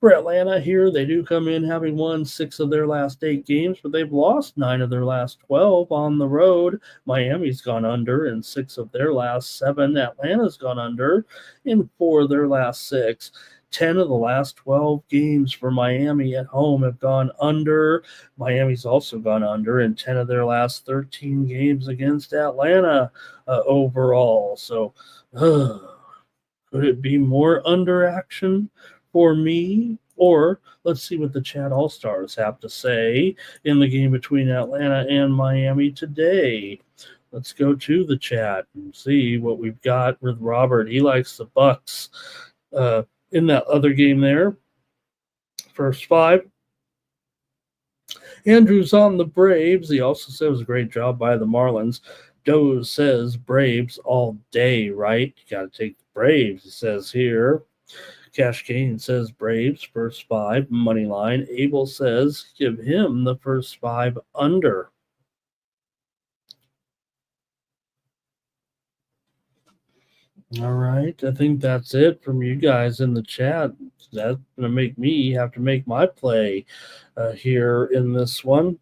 For Atlanta here, they do come in having won 6 of their last 8 games, but they've lost 9 of their last 12 on the road. Miami's gone under in 6 of their last 7. Atlanta's gone under in 4 of their last 6. 10 of the last 12 games for Miami at home have gone under. Miami's also gone under in 10 of their last 13 games against Atlanta overall. So, could it be more under action for me? Or let's see what the Chat All-Stars have to say in the game between Atlanta and Miami today. Let's go to the chat and see what we've got with Robert. He likes the Bucks in that other game there. First 5. Andrew's on the Braves. He also said it was a great job by the Marlins. Doe says Braves all day, right? You got to take the Braves, he says here. Cash Kane says Braves, first 5, money line. Abel says give him the first 5 under. All right, I think that's it from you guys in the chat. That's going to make me have to make my play here in this one.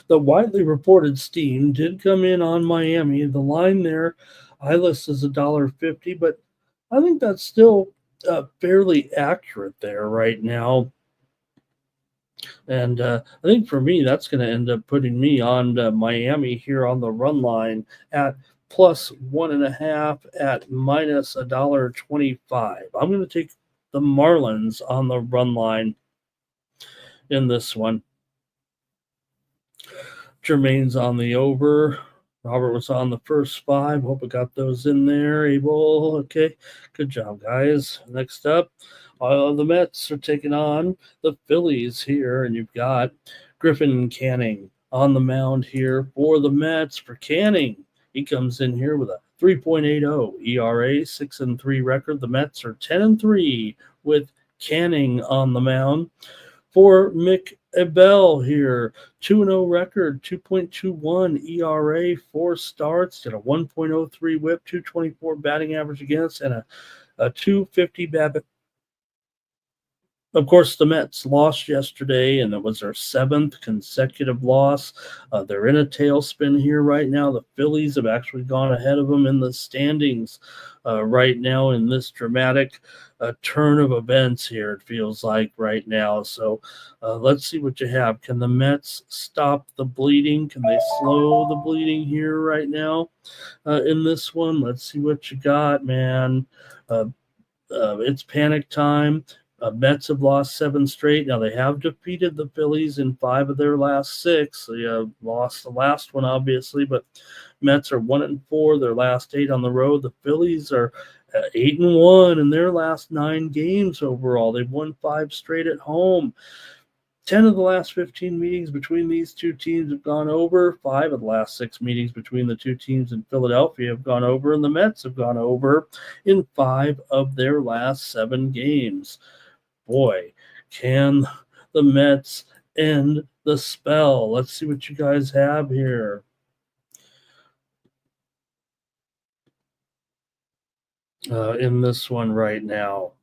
The widely reported steam did come in on Miami. The line there, I list as $1.50, but I think that's still fairly accurate there right now. And I think for me, that's going to end up putting me on Miami here on the run line at plus 1.5 at minus $1.25. I'm going to take the Marlins on the run line in this one. Jermaine's on the over. Robert was on the first 5. Hope I got those in there. Abel, okay. Good job, guys. Next up, the Mets are taking on the Phillies here, and you've got Griffin Canning on the mound here for the Mets. For Canning, he comes in here with a 3.80 ERA, 6-3 record. The Mets are 10-3 with Canning on the mound. For Mick Abel here, 2-0 record, 2.21 ERA, 4 starts, did a 1.03 whip, 224 batting average against, and a 250 BABIP. Of course, the Mets lost yesterday, and it was their 7th consecutive loss. They're in a tailspin here right now. The Phillies have actually gone ahead of them in the standings right now in this dramatic turn of events here, it feels like right now. So let's see what you have. Can the Mets stop the bleeding? Can they slow the bleeding here right now in this one? Let's see what you got, man. It's panic time. Mets have lost 7 straight. Now, they have defeated the Phillies in 5 of their last 6. They lost the last one, obviously, but Mets are 1-4, their last 8 on the road. The Phillies are 8-1 in their last 9 games overall. They've won 5 straight at home. 10 of the last 15 meetings between these two teams have gone over. 5 of the last 6 meetings between the two teams in Philadelphia have gone over, and the Mets have gone over in 5 of their last 7 games. Boy, can the Mets end the spell? Let's see what you guys have here. In this one right now.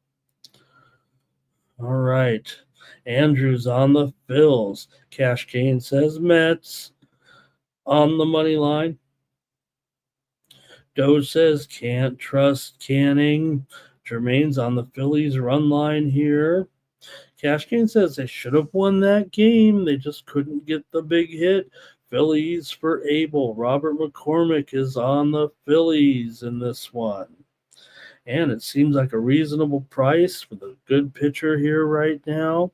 All right. Andrew's on the Phils. Cash Kane says Mets on the money line. Doge says can't trust Canning. Jermaine's on the Phillies run line here. Cash Kane says they should have won that game. They just couldn't get the big hit. Phillies for Abel. Robert McCormick is on the Phillies in this one. And it seems like a reasonable price with a good pitcher here right now.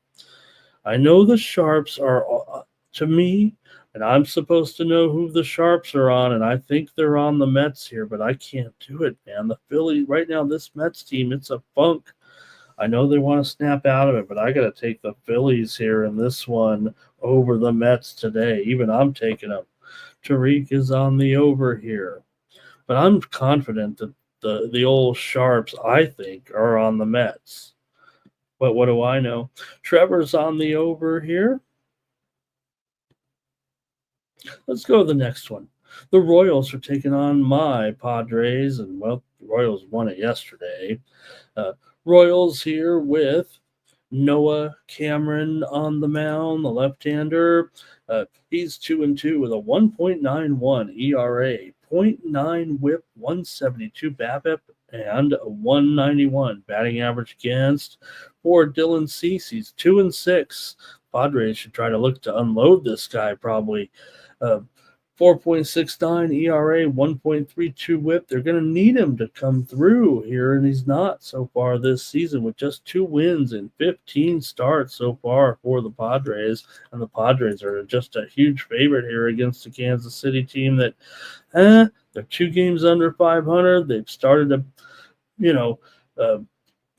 I know the Sharps are, to me, and I'm supposed to know who the Sharps are on, and I think they're on the Mets here, but I can't do it, man. The Phillies, right now, this Mets team, it's a funk. I know they want to snap out of it, but I got to take the Phillies here in this one over the Mets today. Even I'm taking them. Tariq is on the over here. But I'm confident that the old Sharps, I think, are on the Mets. But what do I know? Trevor's on the over here. Let's go to the next one. The Royals are taking on my Padres, and, well, the Royals won it yesterday. Royals here with Noah Cameron on the mound, the left-hander. He's 2-2 with a 1.91 ERA, 0.9 whip, 172 BABIP, and a 191 batting average against. For Dylan Cease, he's 2-6. Padres should try to look to unload this guy probably. 4.69 ERA, 1.32 whip. They're going to need him to come through here, and he's not so far this season with just 2 wins and 15 starts so far for the Padres. And the Padres are just a huge favorite here against the Kansas City team that, they're 2 games under 500. They've started to,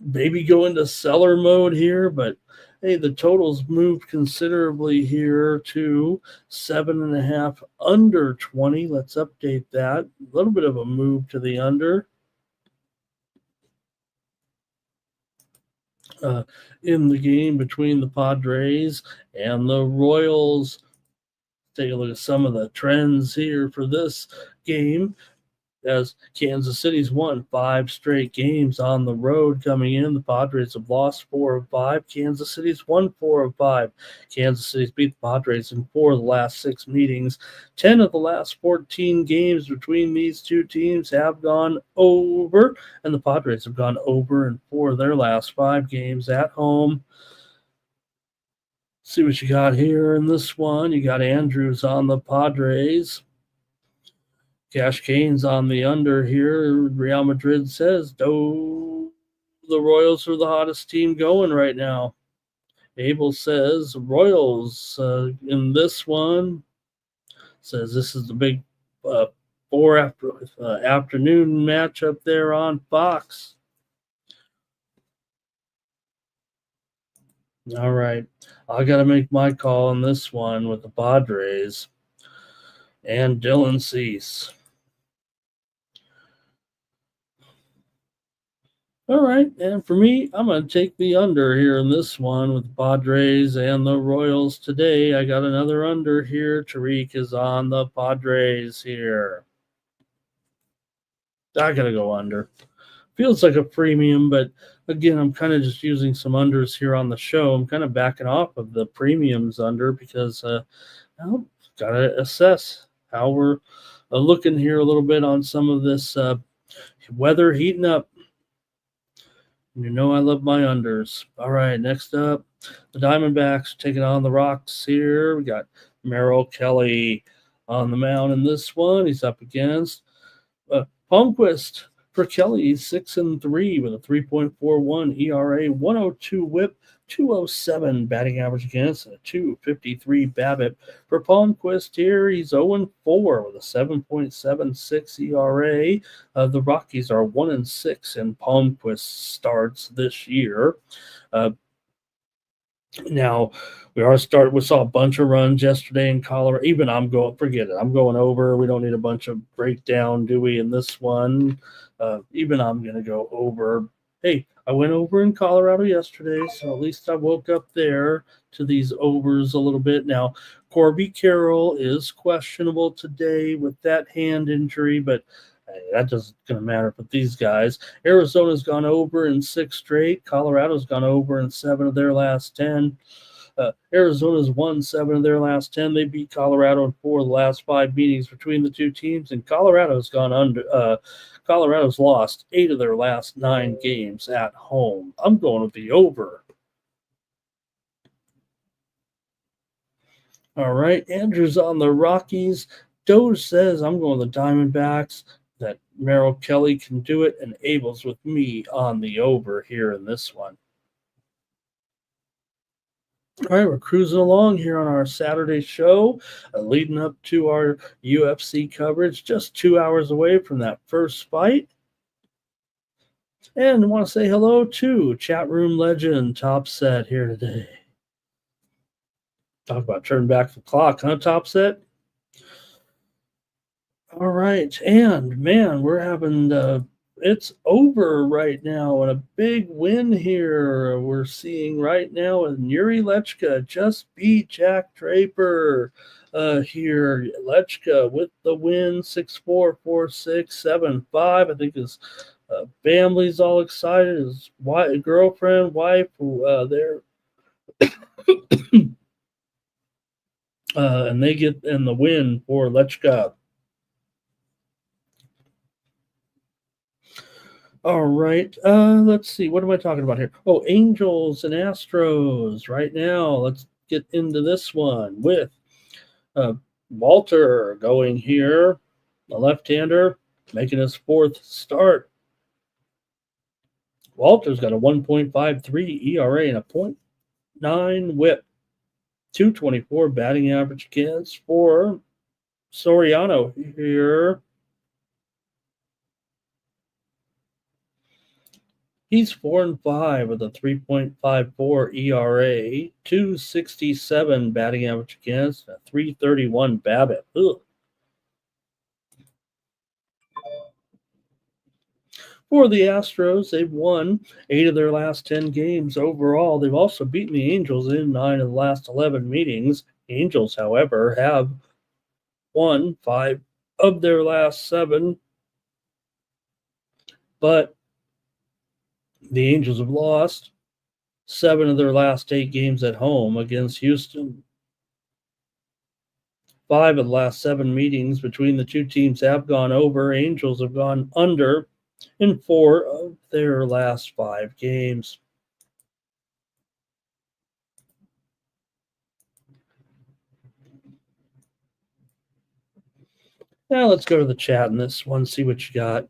maybe go into seller mode here, but hey, the totals moved considerably here to 7.5 under 20. Let's update that. A little bit of a move to the under. In the game between the Padres and the Royals. Take a look at some of the trends here for this game. As Kansas City's won 5 straight games on the road coming in. The Padres have lost 4 of 5. Kansas City's won 4 of 5. Kansas City's beat the Padres in 4 of the last 6 meetings. 10 of the last 14 games between these two teams have gone over, and the Padres have gone over in 4 of their last 5 games at home. See what you got here in this one. You got Andrews on the Padres. Cash Kane's on the under here. Real Madrid says, the Royals are the hottest team going right now. Abel says Royals in this one. Says this is the big 4 afternoon matchup there on Fox. All right. I got to make my call on this one with the Padres and Dylan Cease. All right, and for me, I'm going to take the under here in this one with the Padres and the Royals today. I got another under here. Tariq is on the Padres here. I got to go under. Feels like a premium, but again, I'm kind of just using some unders here on the show. I'm kind of backing off of the premiums under because well, got to assess how we're looking here a little bit on some of this weather heating up. You know I love my unders. All right, next up, the Diamondbacks taking on the Rocks here. We got Merrill Kelly on the mound in this one. He's up against Palmquist. For Kelly, he's 6-3 with a 3.41 ERA, 102 WHIP, 207 batting average against, and a 253 BABIP. For Palmquist here, he's 0-4 with a 7.76 ERA. The Rockies are 1-6 in Palmquist starts this year. Now, we saw a bunch of runs yesterday in Colorado. Even forget it. I'm going over. We don't need a bunch of breakdown, do we, in this one? Even I'm going to go over. Hey, I went over in Colorado yesterday, so at least I woke up there to these overs a little bit. Now, Corby Carroll is questionable today with that hand injury, but that doesn't going to matter for these guys. Arizona's gone over in 6 straight. Colorado's gone over in 7 of their last 10. Arizona's won 7 of their last 10. They beat Colorado in 4 of the last 5 meetings between the two teams, and Colorado's gone under. Colorado's lost 8 of their last 9 games at home. I'm going with the over. All right, Andrew's on the Rockies. Doge says I'm going with the Diamondbacks. That Merrill Kelly can do it, and Abel's with me on the over here in this one. All right, we're cruising along here on our Saturday show, leading up to our UFC coverage, just 2 hours away from that first fight. And I want to say hello to chat room legend Top Set here today. Talk about turn back the clock, huh, Top Set? All right, and man, we're having it's over right now, and a big win here we're seeing right now. And Yuri Lechka just beat Jack Draper here. Lechka with the win, 6-4, 4-6, 7-5. I think his family's all excited. His girlfriend, wife, there. And they get in the win for Lechka. All right, let's see. What am I talking about here? Oh, Angels and Astros right now. Let's get into this one with Walter going here, the left-hander, making his 4th start. Walter's got a 1.53 ERA and a 0.9 WHIP, 224 batting average against. For Soriano here, he's 4-5 with a 3.54 ERA, 267 batting average against, a 331 BABIP. Ugh. For the Astros, they've won 8 of their last 10 games overall. They've also beaten the Angels in 9 of the last 11 meetings. Angels, however, have won 5 of their last 7, but the Angels have lost 7 of their last 8 games at home against Houston. 5 of the last 7 meetings between the two teams have gone over. Angels have gone under in 4 of their last 5 games. Now let's go to the chat in this one, see what you got.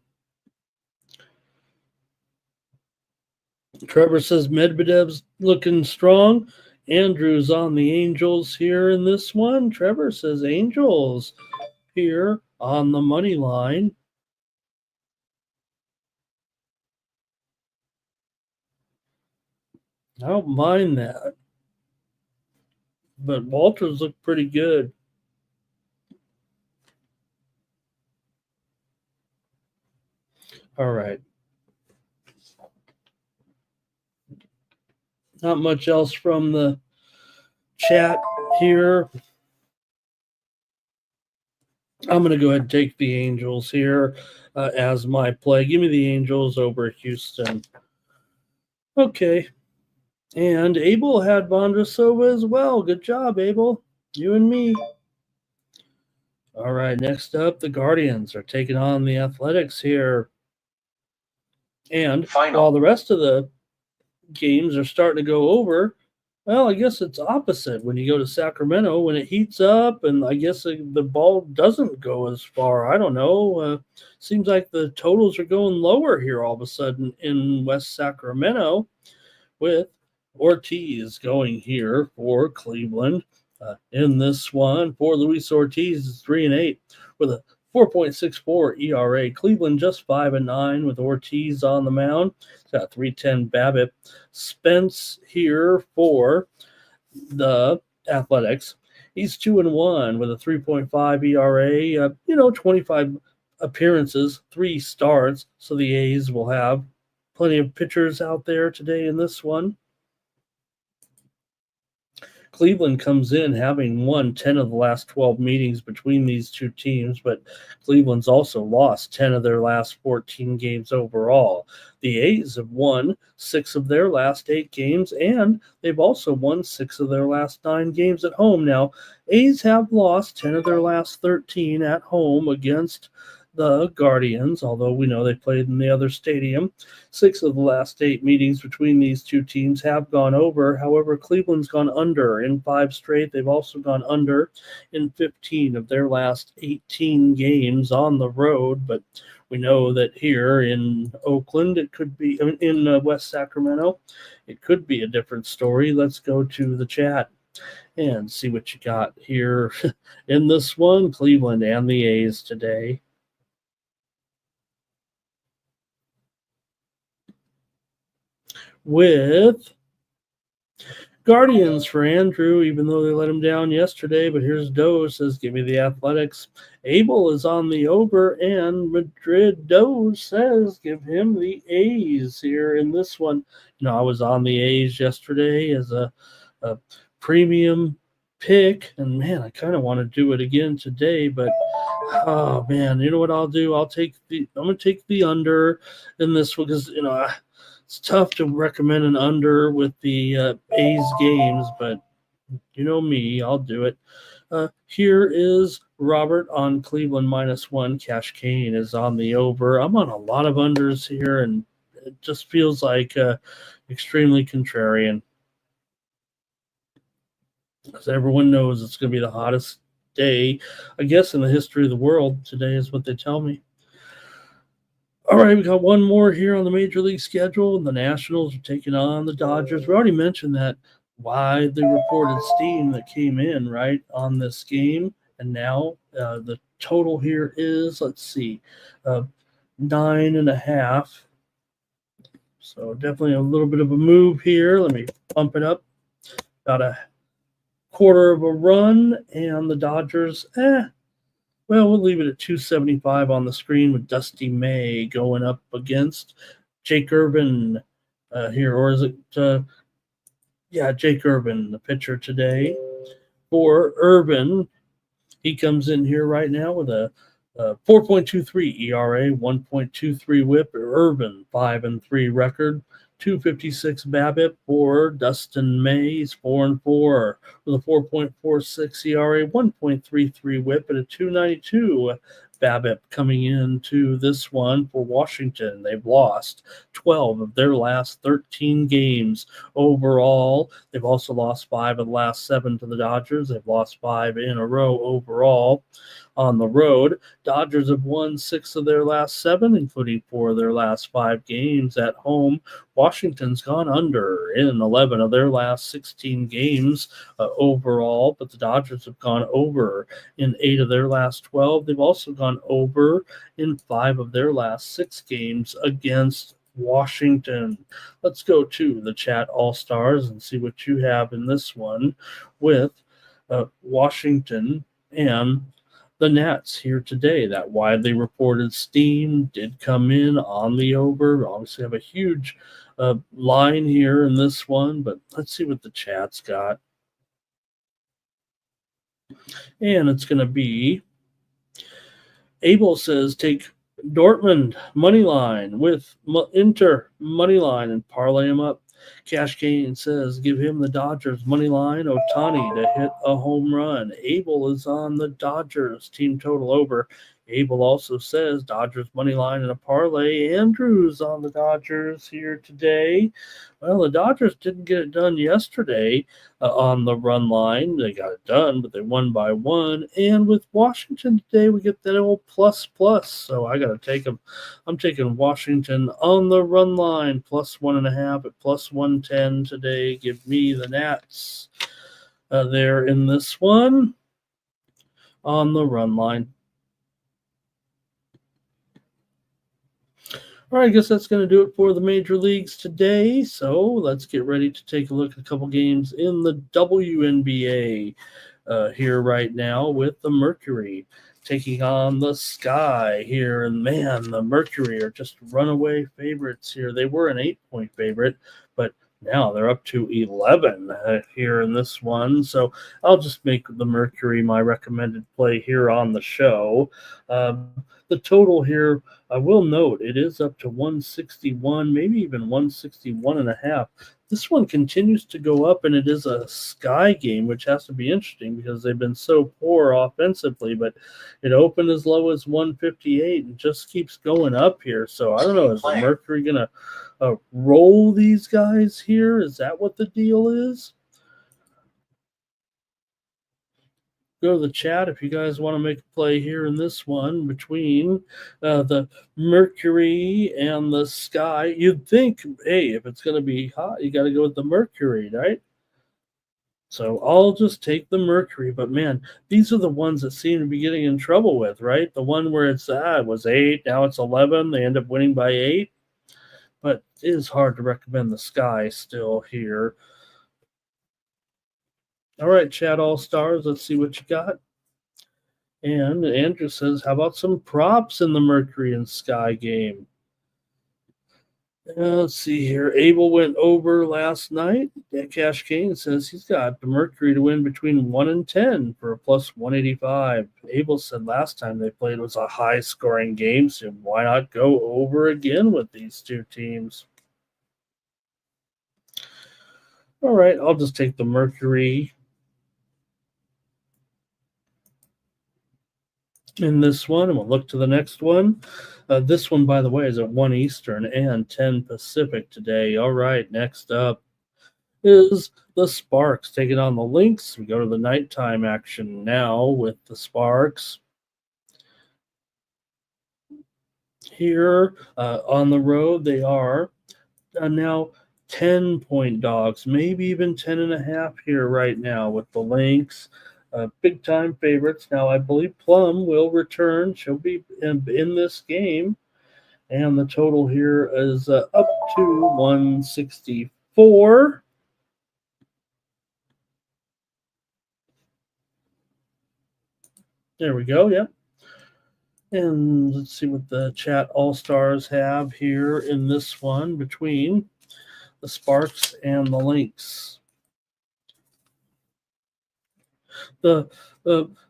Trevor says Medvedev's looking strong. Andrew's on the Angels here in this one. Trevor says Angels here on the money line. I don't mind that. But Walters looked pretty good. All right. Not much else from the chat here. I'm going to go ahead and take the Angels here as my play. Give me the Angels over Houston. Okay. And Abel had Vondrasova as well. Good job, Abel. You and me. All right, next up, the Guardians are taking on the Athletics here. And while the rest of the games are starting to go over, well, I guess it's opposite when you go to Sacramento. When it heats up, and I guess the ball doesn't go as far. I don't know. Seems like the totals are going lower here all of a sudden in West Sacramento, with Ortiz going here for Cleveland. In this one, for Luis Ortiz, is 3-8 with a 4.64 ERA. Cleveland just 5-9 with Ortiz on the mound. It's got 3.10 BABIP. Spence here for the Athletics. He's 2-1 with a 3.5 ERA. 25 appearances, 3 starts. So the A's will have plenty of pitchers out there today in this one. Cleveland comes in having won 10 of the last 12 meetings between these two teams, but Cleveland's also lost 10 of their last 14 games overall. The A's have won 6 of their last 8 games, and they've also won 6 of their last 9 games at home. Now, A's have lost 10 of their last 13 at home against the Guardians, although we know they played in the other stadium. 6 of the last 8 meetings between these two teams have gone over. However, Cleveland's gone under in 5 straight. They've also gone under in 15 of their last 18 games on the road. But we know that here in Oakland, it could be in West Sacramento, it could be a different story. Let's go to the chat and see what you got here in this one. Cleveland and the A's today. With Guardians for Andrew, even though they let him down yesterday. But here's Doe says, give me the Athletics. Abel is on the over, and Madrid Doe says, give him the A's here in this one. I was on the A's yesterday as a premium pick, and man, I kind of want to do it again today, but oh man, you know what I'll do? I'm going to take the under in this one because, it's tough to recommend an under with the A's games, but you know me, I'll do it. Here is Robert on Cleveland -1. Cash Kane is on the over. I'm on a lot of unders here, and it just feels like extremely contrarian. As everyone knows, it's going to be the hottest day, I guess, in the history of the world. Today is what they tell me. All right, we got one more here on the Major League schedule. The Nationals are taking on the Dodgers. We already mentioned that widely reported steam that came in, right, on this game. And now the total here is, 9.5. So definitely a little bit of a move here. Let me bump it up. About a quarter of a run. And the Dodgers, well, we'll leave it at 275 on the screen with Dusty May going up against Jake Urban here. Or is it, Jake Urban, the pitcher today. For Urban, he comes in here right now with a 4.23 ERA, 1.23 whip. Urban, 5-3 record. 256 BABIP for Dustin May. He's 4-4 with a 4.46 ERA, 1.33 whip, and a 292 BABIP coming into this one for Washington. They've lost 12 of their last 13 games overall. They've also lost 5 of the last 7 to the Dodgers. They've lost 5 in a row overall. on the road. Dodgers have won 6 of their last 7, including 4 of their last 5 games at home. Washington's gone under in 11 of their last 16 games overall, but the Dodgers have gone over in 8 of their last 12. They've also gone over in 5 of their last 6 games against Washington. Let's go to the chat All-Stars and see what you have in this one with Washington and the Nats here today. That widely reported steam did come in on the over. Obviously have a huge line here in this one, but let's see what the chat's got. And it's going to be, Abel says, take Dortmund money line with Inter money line and parlay him up. Cash Kane says, give him the Dodgers money line, Ohtani to hit a home run. Abel is on the Dodgers team total over. Abel also says Dodgers money line and a parlay. Andrew's on the Dodgers here today. Well, the Dodgers didn't get it done yesterday on the run line. They got it done, but they won by 1. And with Washington today, we get that old plus. So I got to take them. I'm taking Washington on the run line, plus 1.5 at plus 110 today. Give me the Nats there in this one on the run line. All right, I guess that's going to do it for the major leagues today. So let's get ready to take a look at a couple games in the WNBA here right now with the Mercury taking on the Sky here. And man, the Mercury are just runaway favorites here. They were an 8-point favorite, but now they're up to 11 here in this one. So I'll just make the Mercury my recommended play here on the show. The total here, I will note, it is up to 161, maybe even 161.5. This one continues to go up, and it is a Sky game, which has to be interesting because they've been so poor offensively, but it opened as low as 158 and just keeps going up here. So I don't know, is the Mercury going to roll these guys here? Is that what the deal is? Go to the chat if you guys want to make a play here in this one between the Mercury and the Sky. You'd think, hey, if it's going to be hot, you got to go with the Mercury, right? So I'll just take the Mercury. But, man, these are the ones that seem to be getting in trouble with, right? The one where it was 8, now it's 11. They end up winning by 8. But it is hard to recommend the Sky still here. All right, chat All-Stars, let's see what you got. And Andrew says, how about some props in the Mercury and Sky game? Let's see here. Abel went over last night. Cash Kane says he's got the Mercury to win between 1 and 10 for a plus 185. Abel said last time they played was a high-scoring game, so why not go over again with these two teams? All right, I'll just take the Mercury in this one, and we'll look to the next one. This one, by the way, is at 1 Eastern and 10 Pacific today. All right, next up is the Sparks taking on the Lynx. We go to the nighttime action now with the Sparks. Here on the road, they are now 10-point dogs, maybe even 10.5 here right now with the Lynx. Big-time favorites. Now, I believe Plum will return. She'll be in this game. And the total here is up to 164. There we go, yep. And let's see what the chat All-Stars have here in this one between the Sparks and the Lynx. The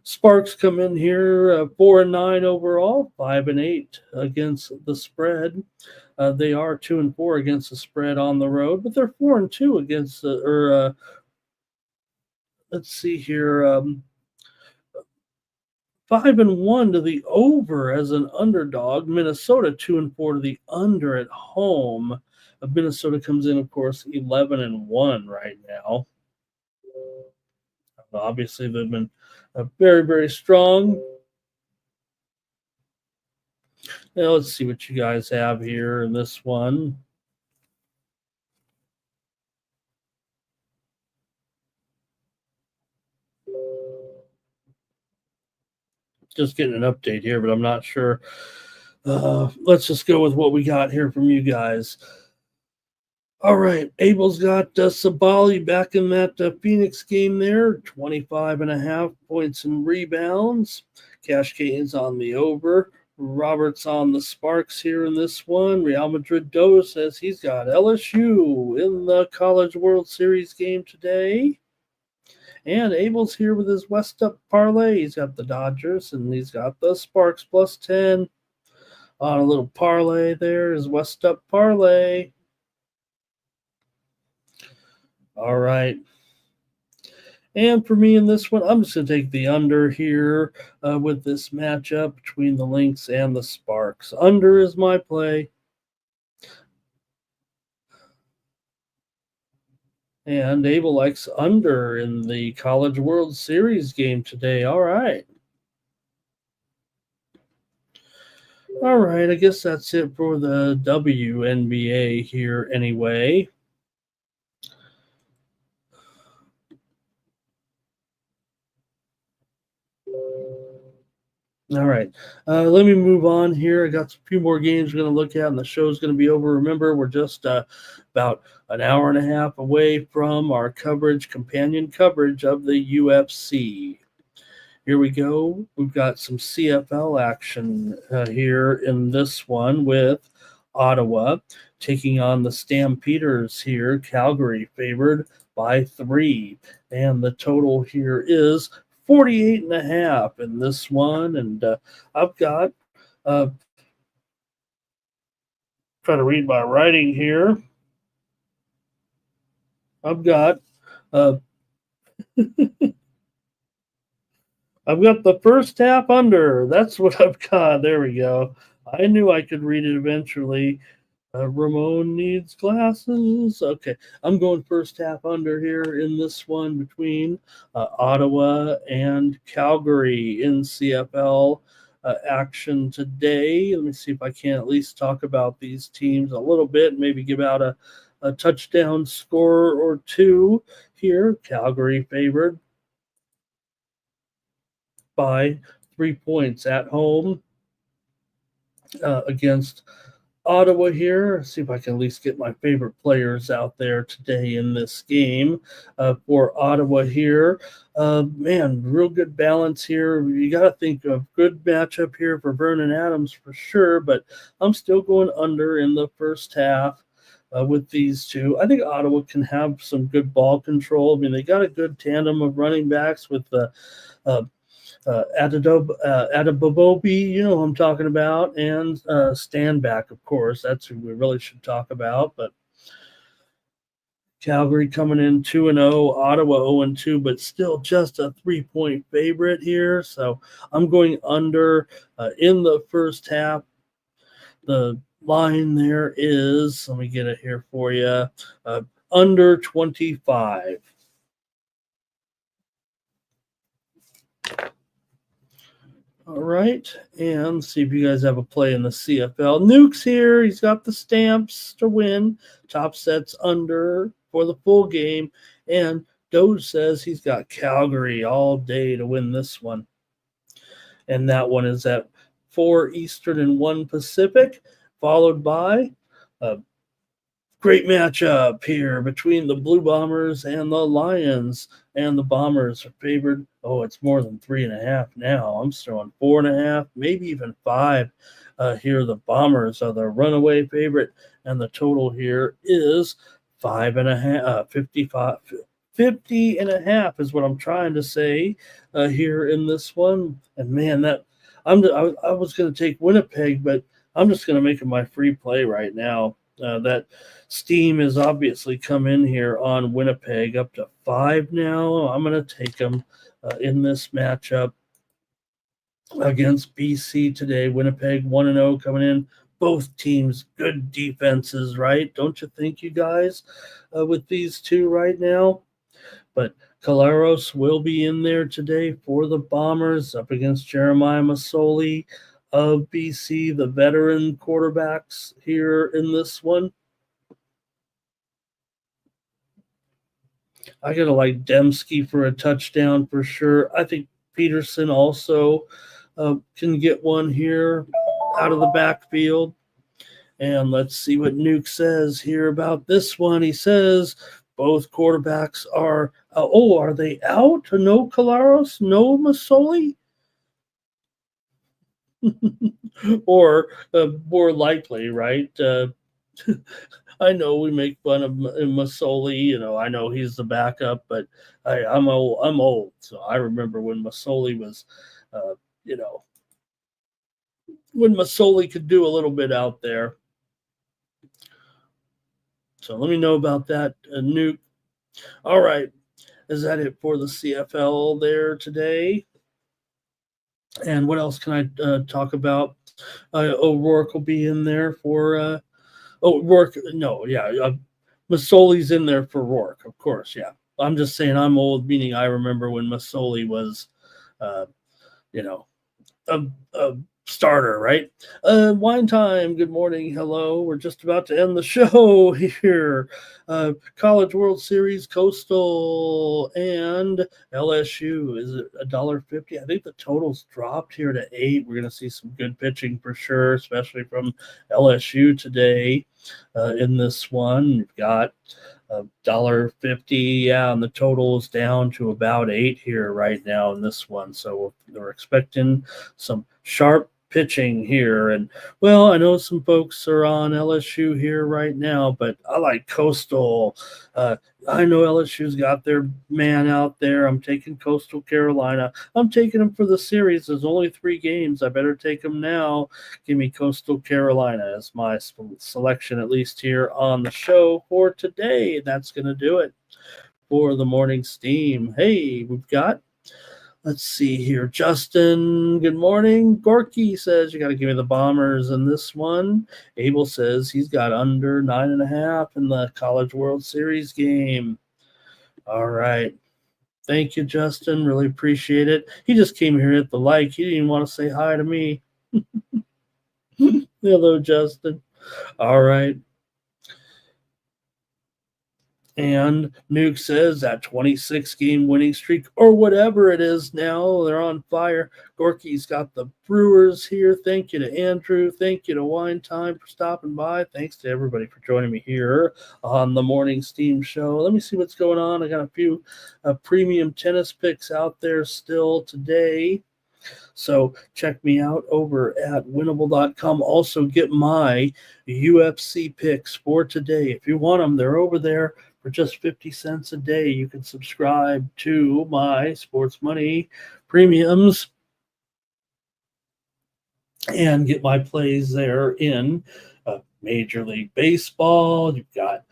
Sparks come in here 4-9 overall, 5-8 against the spread. They are 2-4 against the spread on the road, but they're 4-2 against let's see here, 5-1 to the over as an underdog. Minnesota 2-4 to the under at home. Minnesota comes in, of course, 11-1 right now. Obviously, they've been very, very strong Now, let's see what you guys have here in this one. Just getting an update here, but I'm not sure. Let's just go with what we got here from you guys. All right, Abel's got Sabali back in that Phoenix game there, 25.5 points and rebounds. Cash Cane's on the over. Robert's on the Sparks here in this one. Real Madrid Doe says he's got LSU in the College World Series game today. And Abel's here with his West Up parlay. He's got the Dodgers and he's got the Sparks plus 10 on a little parlay there. His West Up parlay. All right. And for me in this one, I'm just going to take the under here with this matchup between the Lynx and the Sparks. Under is my play. And Abel likes under in the College World Series game today. All right. All right, I guess that's it for the WNBA here anyway. All right, let me move on here. I got a few more games we're going to look at, and the show's going to be over. Remember, we're just about an hour and a half away from our companion coverage of the UFC. Here we go. We've got some CFL action here in this one with Ottawa taking on the Stampeders here. Calgary favored by 3. And the total here is 48.5 in this one. And I've got, try to read my writing here. I've got I've got the first half under. That's what I've got. There we go. I knew I could read it eventually. Ramon needs glasses. Okay, I'm going first half under here in this one between Ottawa and Calgary in CFL action today. Let me see if I can at least talk about these teams a little bit, maybe give out a touchdown score or two here. Calgary favored by 3 points at home against Ottawa here. See if I can at least get my favorite players out there today in this game for Ottawa here. Man, real good balance here. You got to think of good matchup here for Vernon Adams for sure, but I'm still going under in the first half. With these two, I think Ottawa can have some good ball control. I mean, they got a good tandem of running backs with the Adebayobi, you know who I'm talking about, and Standback, of course. That's who we really should talk about. But Calgary coming in 2-0, Ottawa 0-2, but still just a 3-point favorite here. So I'm going under in the first half. The line there is, let me get it here for you, under 25. All right, and see if you guys have a play in the CFL. Nuke's here. He's got the stamps to win. Top sets under for the full game. And Doge says he's got Calgary all day to win this one. And that one is at 4 Eastern and 1 Pacific, followed by a great matchup here between the Blue Bombers and the Lions. And the Bombers are favored. Oh, it's more than 3.5 now. I'm throwing 4.5, maybe even 5. Here, the Bombers are the runaway favorite, and the total here is 5.5, 55. 50.5 is what I'm trying to say here in this one. And man, that I was going to take Winnipeg, but I'm just going to make it my free play right now. That steam has obviously come in here on Winnipeg up to 5 now. I'm going to take them in this matchup against BC today. Winnipeg 1-0 coming in. Both teams good defenses, right? Don't you think, you guys, with these two right now? But Caleros will be in there today for the Bombers up against Jeremiah Masoli. of BC, the veteran quarterbacks here in this one. I gotta like Dembski for a touchdown for sure. I think Peterson also can get one here out of the backfield. And let's see what Nuke says here about this one. He says both quarterbacks are, are they out? No Colaros, no Masoli? Or more likely, right? I know we make fun of Masoli. I know he's the backup, but I'm old, so I remember when Masoli was, when Masoli could do a little bit out there. So let me know about that, Nuke. All right, is that it for the CFL there today? And what else can I talk about? O'Rourke will be in there for. Rourke, no, yeah. Masoli's in there for Rourke, of course, yeah. I'm just saying I'm old, meaning I remember when Masoli was, a starter, right? Wine time, good morning, hello. We're just about to end the show here. College World Series, Coastal and LSU. Is it $1.50? I think the total's dropped here to 8. We're going to see some good pitching for sure, especially from LSU today in this one. You've got $1.50, yeah, and the total is down to about 8 here right now in this one. So we're expecting some sharp pitching here. And well, I know some folks are on LSU here right now, but I like Coastal. I know LSU's got their man out there. I'm taking Coastal Carolina. I'm taking them for the series. There's only 3 games. I better take them now. Give me Coastal Carolina as my selection, at least here on the show for today. And that's going to do it for the morning steam. Hey, we've got, let's see here. Justin, good morning. Gorky says you got to give me the Bombers in this one. Abel says he's got under 9.5 in the College World Series game. All right. Thank you, Justin. Really appreciate it. He just came here at the like. He didn't even want to say hi to me. Hello, Justin. All right. And Nuke says that 26-game winning streak, or whatever it is now, they're on fire. Gorky's got the Brewers here. Thank you to Andrew. Thank you to Wine Time for stopping by. Thanks to everybody for joining me here on the Morning Steam Show. Let me see what's going on. I got a few premium tennis picks out there still today. So check me out over at winnable.com. Also get my UFC picks for today. If you want them, they're over there for just 50 cents a day. You can subscribe to my Sports Money premiums and get my plays there in Major League Baseball. You've got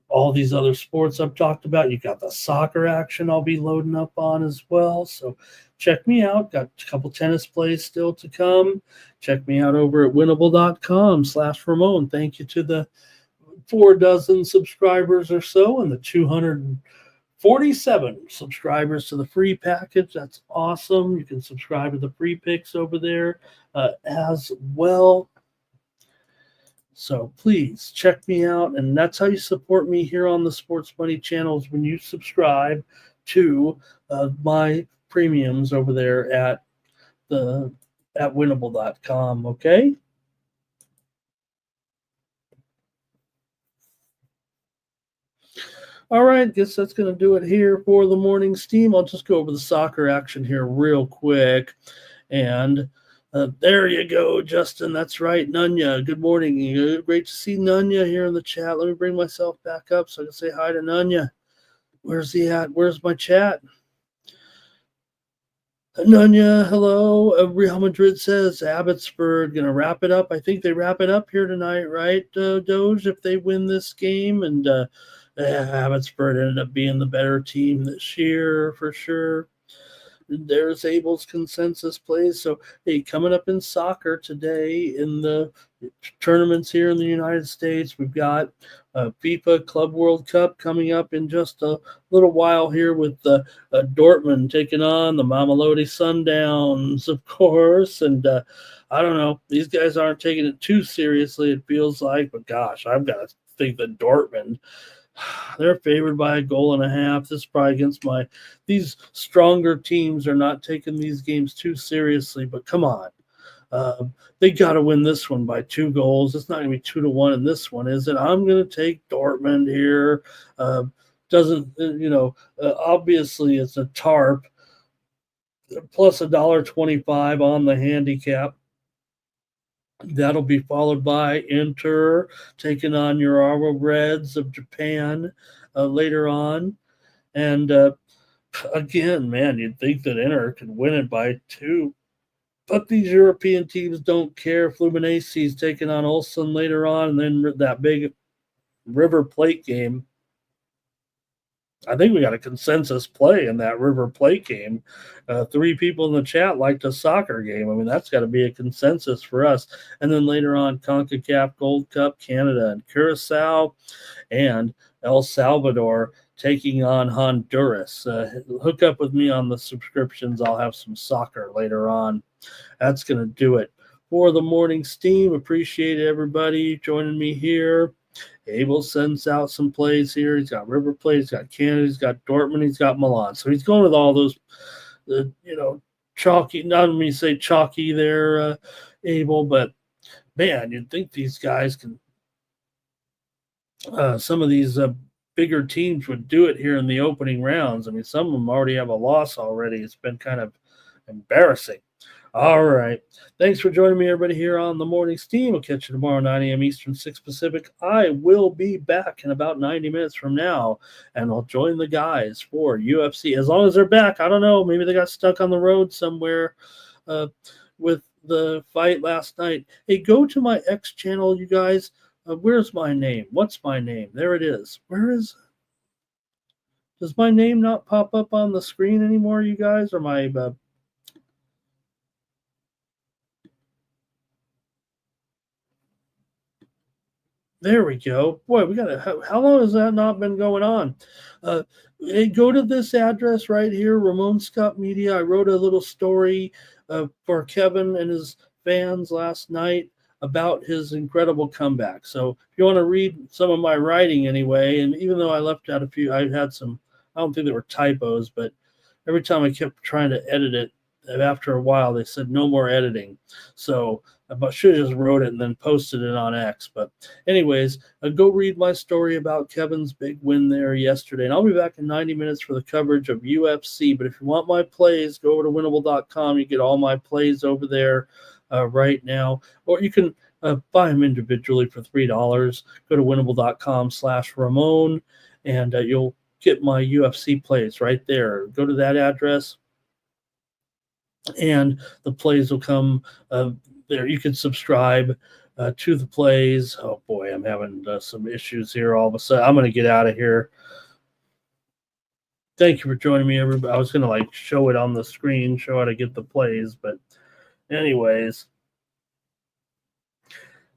all these other sports I've talked about. You've got the soccer action I'll be loading up on as well. So check me out. Got a couple tennis plays still to come. Check me out over at winnable.com/Ramon. Thank you to the 4 dozen subscribers or so and the 247 subscribers to the free package. That's awesome. You can subscribe to the free picks over there as well. So please check me out, and that's how you support me here on the Sports Money channels, when you subscribe to my premiums over there at winnable.com. Okay. All right, guess that's going to do it here for the morning steam. I'll just go over the soccer action here real quick. And there you go, Justin. That's right, Nunya. Good morning. Great to see Nunya here in the chat. Let me bring myself back up so I can say hi to Nunya. Where's he at? Where's my chat? Nunya, hello. Real Madrid says Abbotsford going to wrap it up. I think they wrap it up here tonight, right, Doge, if they win this game. And Abbotsford ended up being the better team this year for sure. there's Abel's consensus plays. So, hey, coming up in soccer today in the tournaments here in the United States, we've got FIFA Club World Cup coming up in just a little while here with Dortmund taking on the Mamelodi Sundowns, of course. And I don't know, these guys aren't taking it too seriously, it feels like. But gosh, I've got to think that Dortmund, they're favored by 1.5 goals. This is probably against these stronger teams are not taking these games too seriously. But come on. They got to win this one by 2 goals. It's not going to be 2-1 in this one, is it? I'm going to take Dortmund here. Obviously it's a TARP plus $1.25 on the handicap. That'll be followed by Inter taking on Urawa Reds of Japan later on. And again, man, you'd think that Inter could win it by 2. But these European teams don't care. Fluminense is taking on Ulsan later on, and then that big River Plate game. I think we got a consensus play in that River Plate game. 3 people in the chat liked a soccer game. I mean, that's got to be a consensus for us. And then later on, CONCACAF Gold Cup, Canada and Curacao, and El Salvador taking on Honduras. Hook up with me on the subscriptions. I'll have some soccer later on. That's going to do it for the morning steam. Appreciate everybody joining me here. Abel sends out some plays here. He's got River Plate, he's got Canada, he's got Dortmund, he's got Milan. So he's going with all those, chalky, not let me say chalky there, Abel, but man, you'd think these guys can, some of these bigger teams would do it here in the opening rounds. I mean, some of them already have a loss already. It's been kind of embarrassing. All right. Thanks for joining me, everybody, here on the Morning Steam. We'll catch you tomorrow, 9 a.m. Eastern, 6 Pacific. I will be back in about 90 minutes from now, and I'll join the guys for UFC. As long as they're back, I don't know. Maybe they got stuck on the road somewhere with the fight last night. Hey, go to my X channel, you guys. Where's my name? What's my name? There it is. Where is it? Does my name not pop up on the screen anymore, you guys? Or my... There we go. Boy, we got to. How long has that not been going on? Hey, go to this address right here, Ramon Scott Media. I wrote a little story for Kevin and his fans last night about his incredible comeback. So if you want to read some of my writing anyway, and even though I left out a few, I had some, I don't think they were typos, but every time I kept trying to edit it, after a while they said no more editing. So I should have just wrote it and then posted it on X. But anyways, go read my story about Kevin's big win there yesterday. And I'll be back in 90 minutes for the coverage of UFC. But if you want my plays, go over to winnable.com. You get all my plays over there right now. Or you can buy them individually for $3. Go to winnable.com/Ramon, and you'll get my UFC plays right there. Go to that address, and the plays will come there. You can subscribe to the plays. Oh boy, I'm having some issues here all of a sudden. I'm going to get out of here. Thank you for joining me, everybody. I was going to show it on the screen, show how to get the plays, but anyways,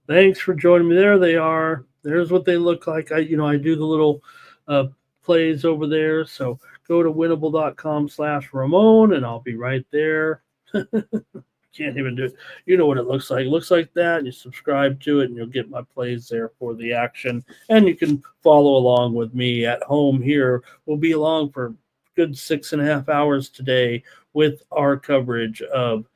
thanks for joining me. There they are. There's what they look like. I do the little plays over there. So go to winnable.com/Ramon, and I'll be right there. Can't even do it. You know what it looks like. It looks like that. You subscribe to it, and you'll get my plays there for the action. And you can follow along with me at home here. We'll be along for a good 6.5 hours today with our coverage of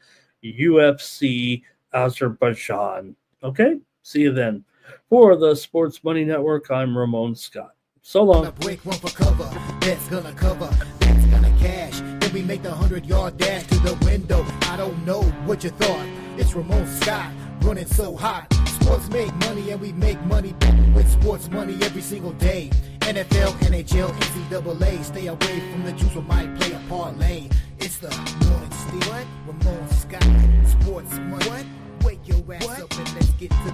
UFC Azerbaijan. Okay? See you then. For the Sports Money Network, I'm Ramon Scott. So long. Break one for cover. That's gonna cover. That's gonna cash. Then we make the 100-yard dash to the window. I don't know what you thought. It's Ramon Scott running so hot. Sports make money and we make money with sports money every single day. NFL, NHL, NCAA. Stay away from the juice. We might play a parlay. It's the morning steam. What? Ramon Scott. Sports money. What? Wake your ass up and let's get to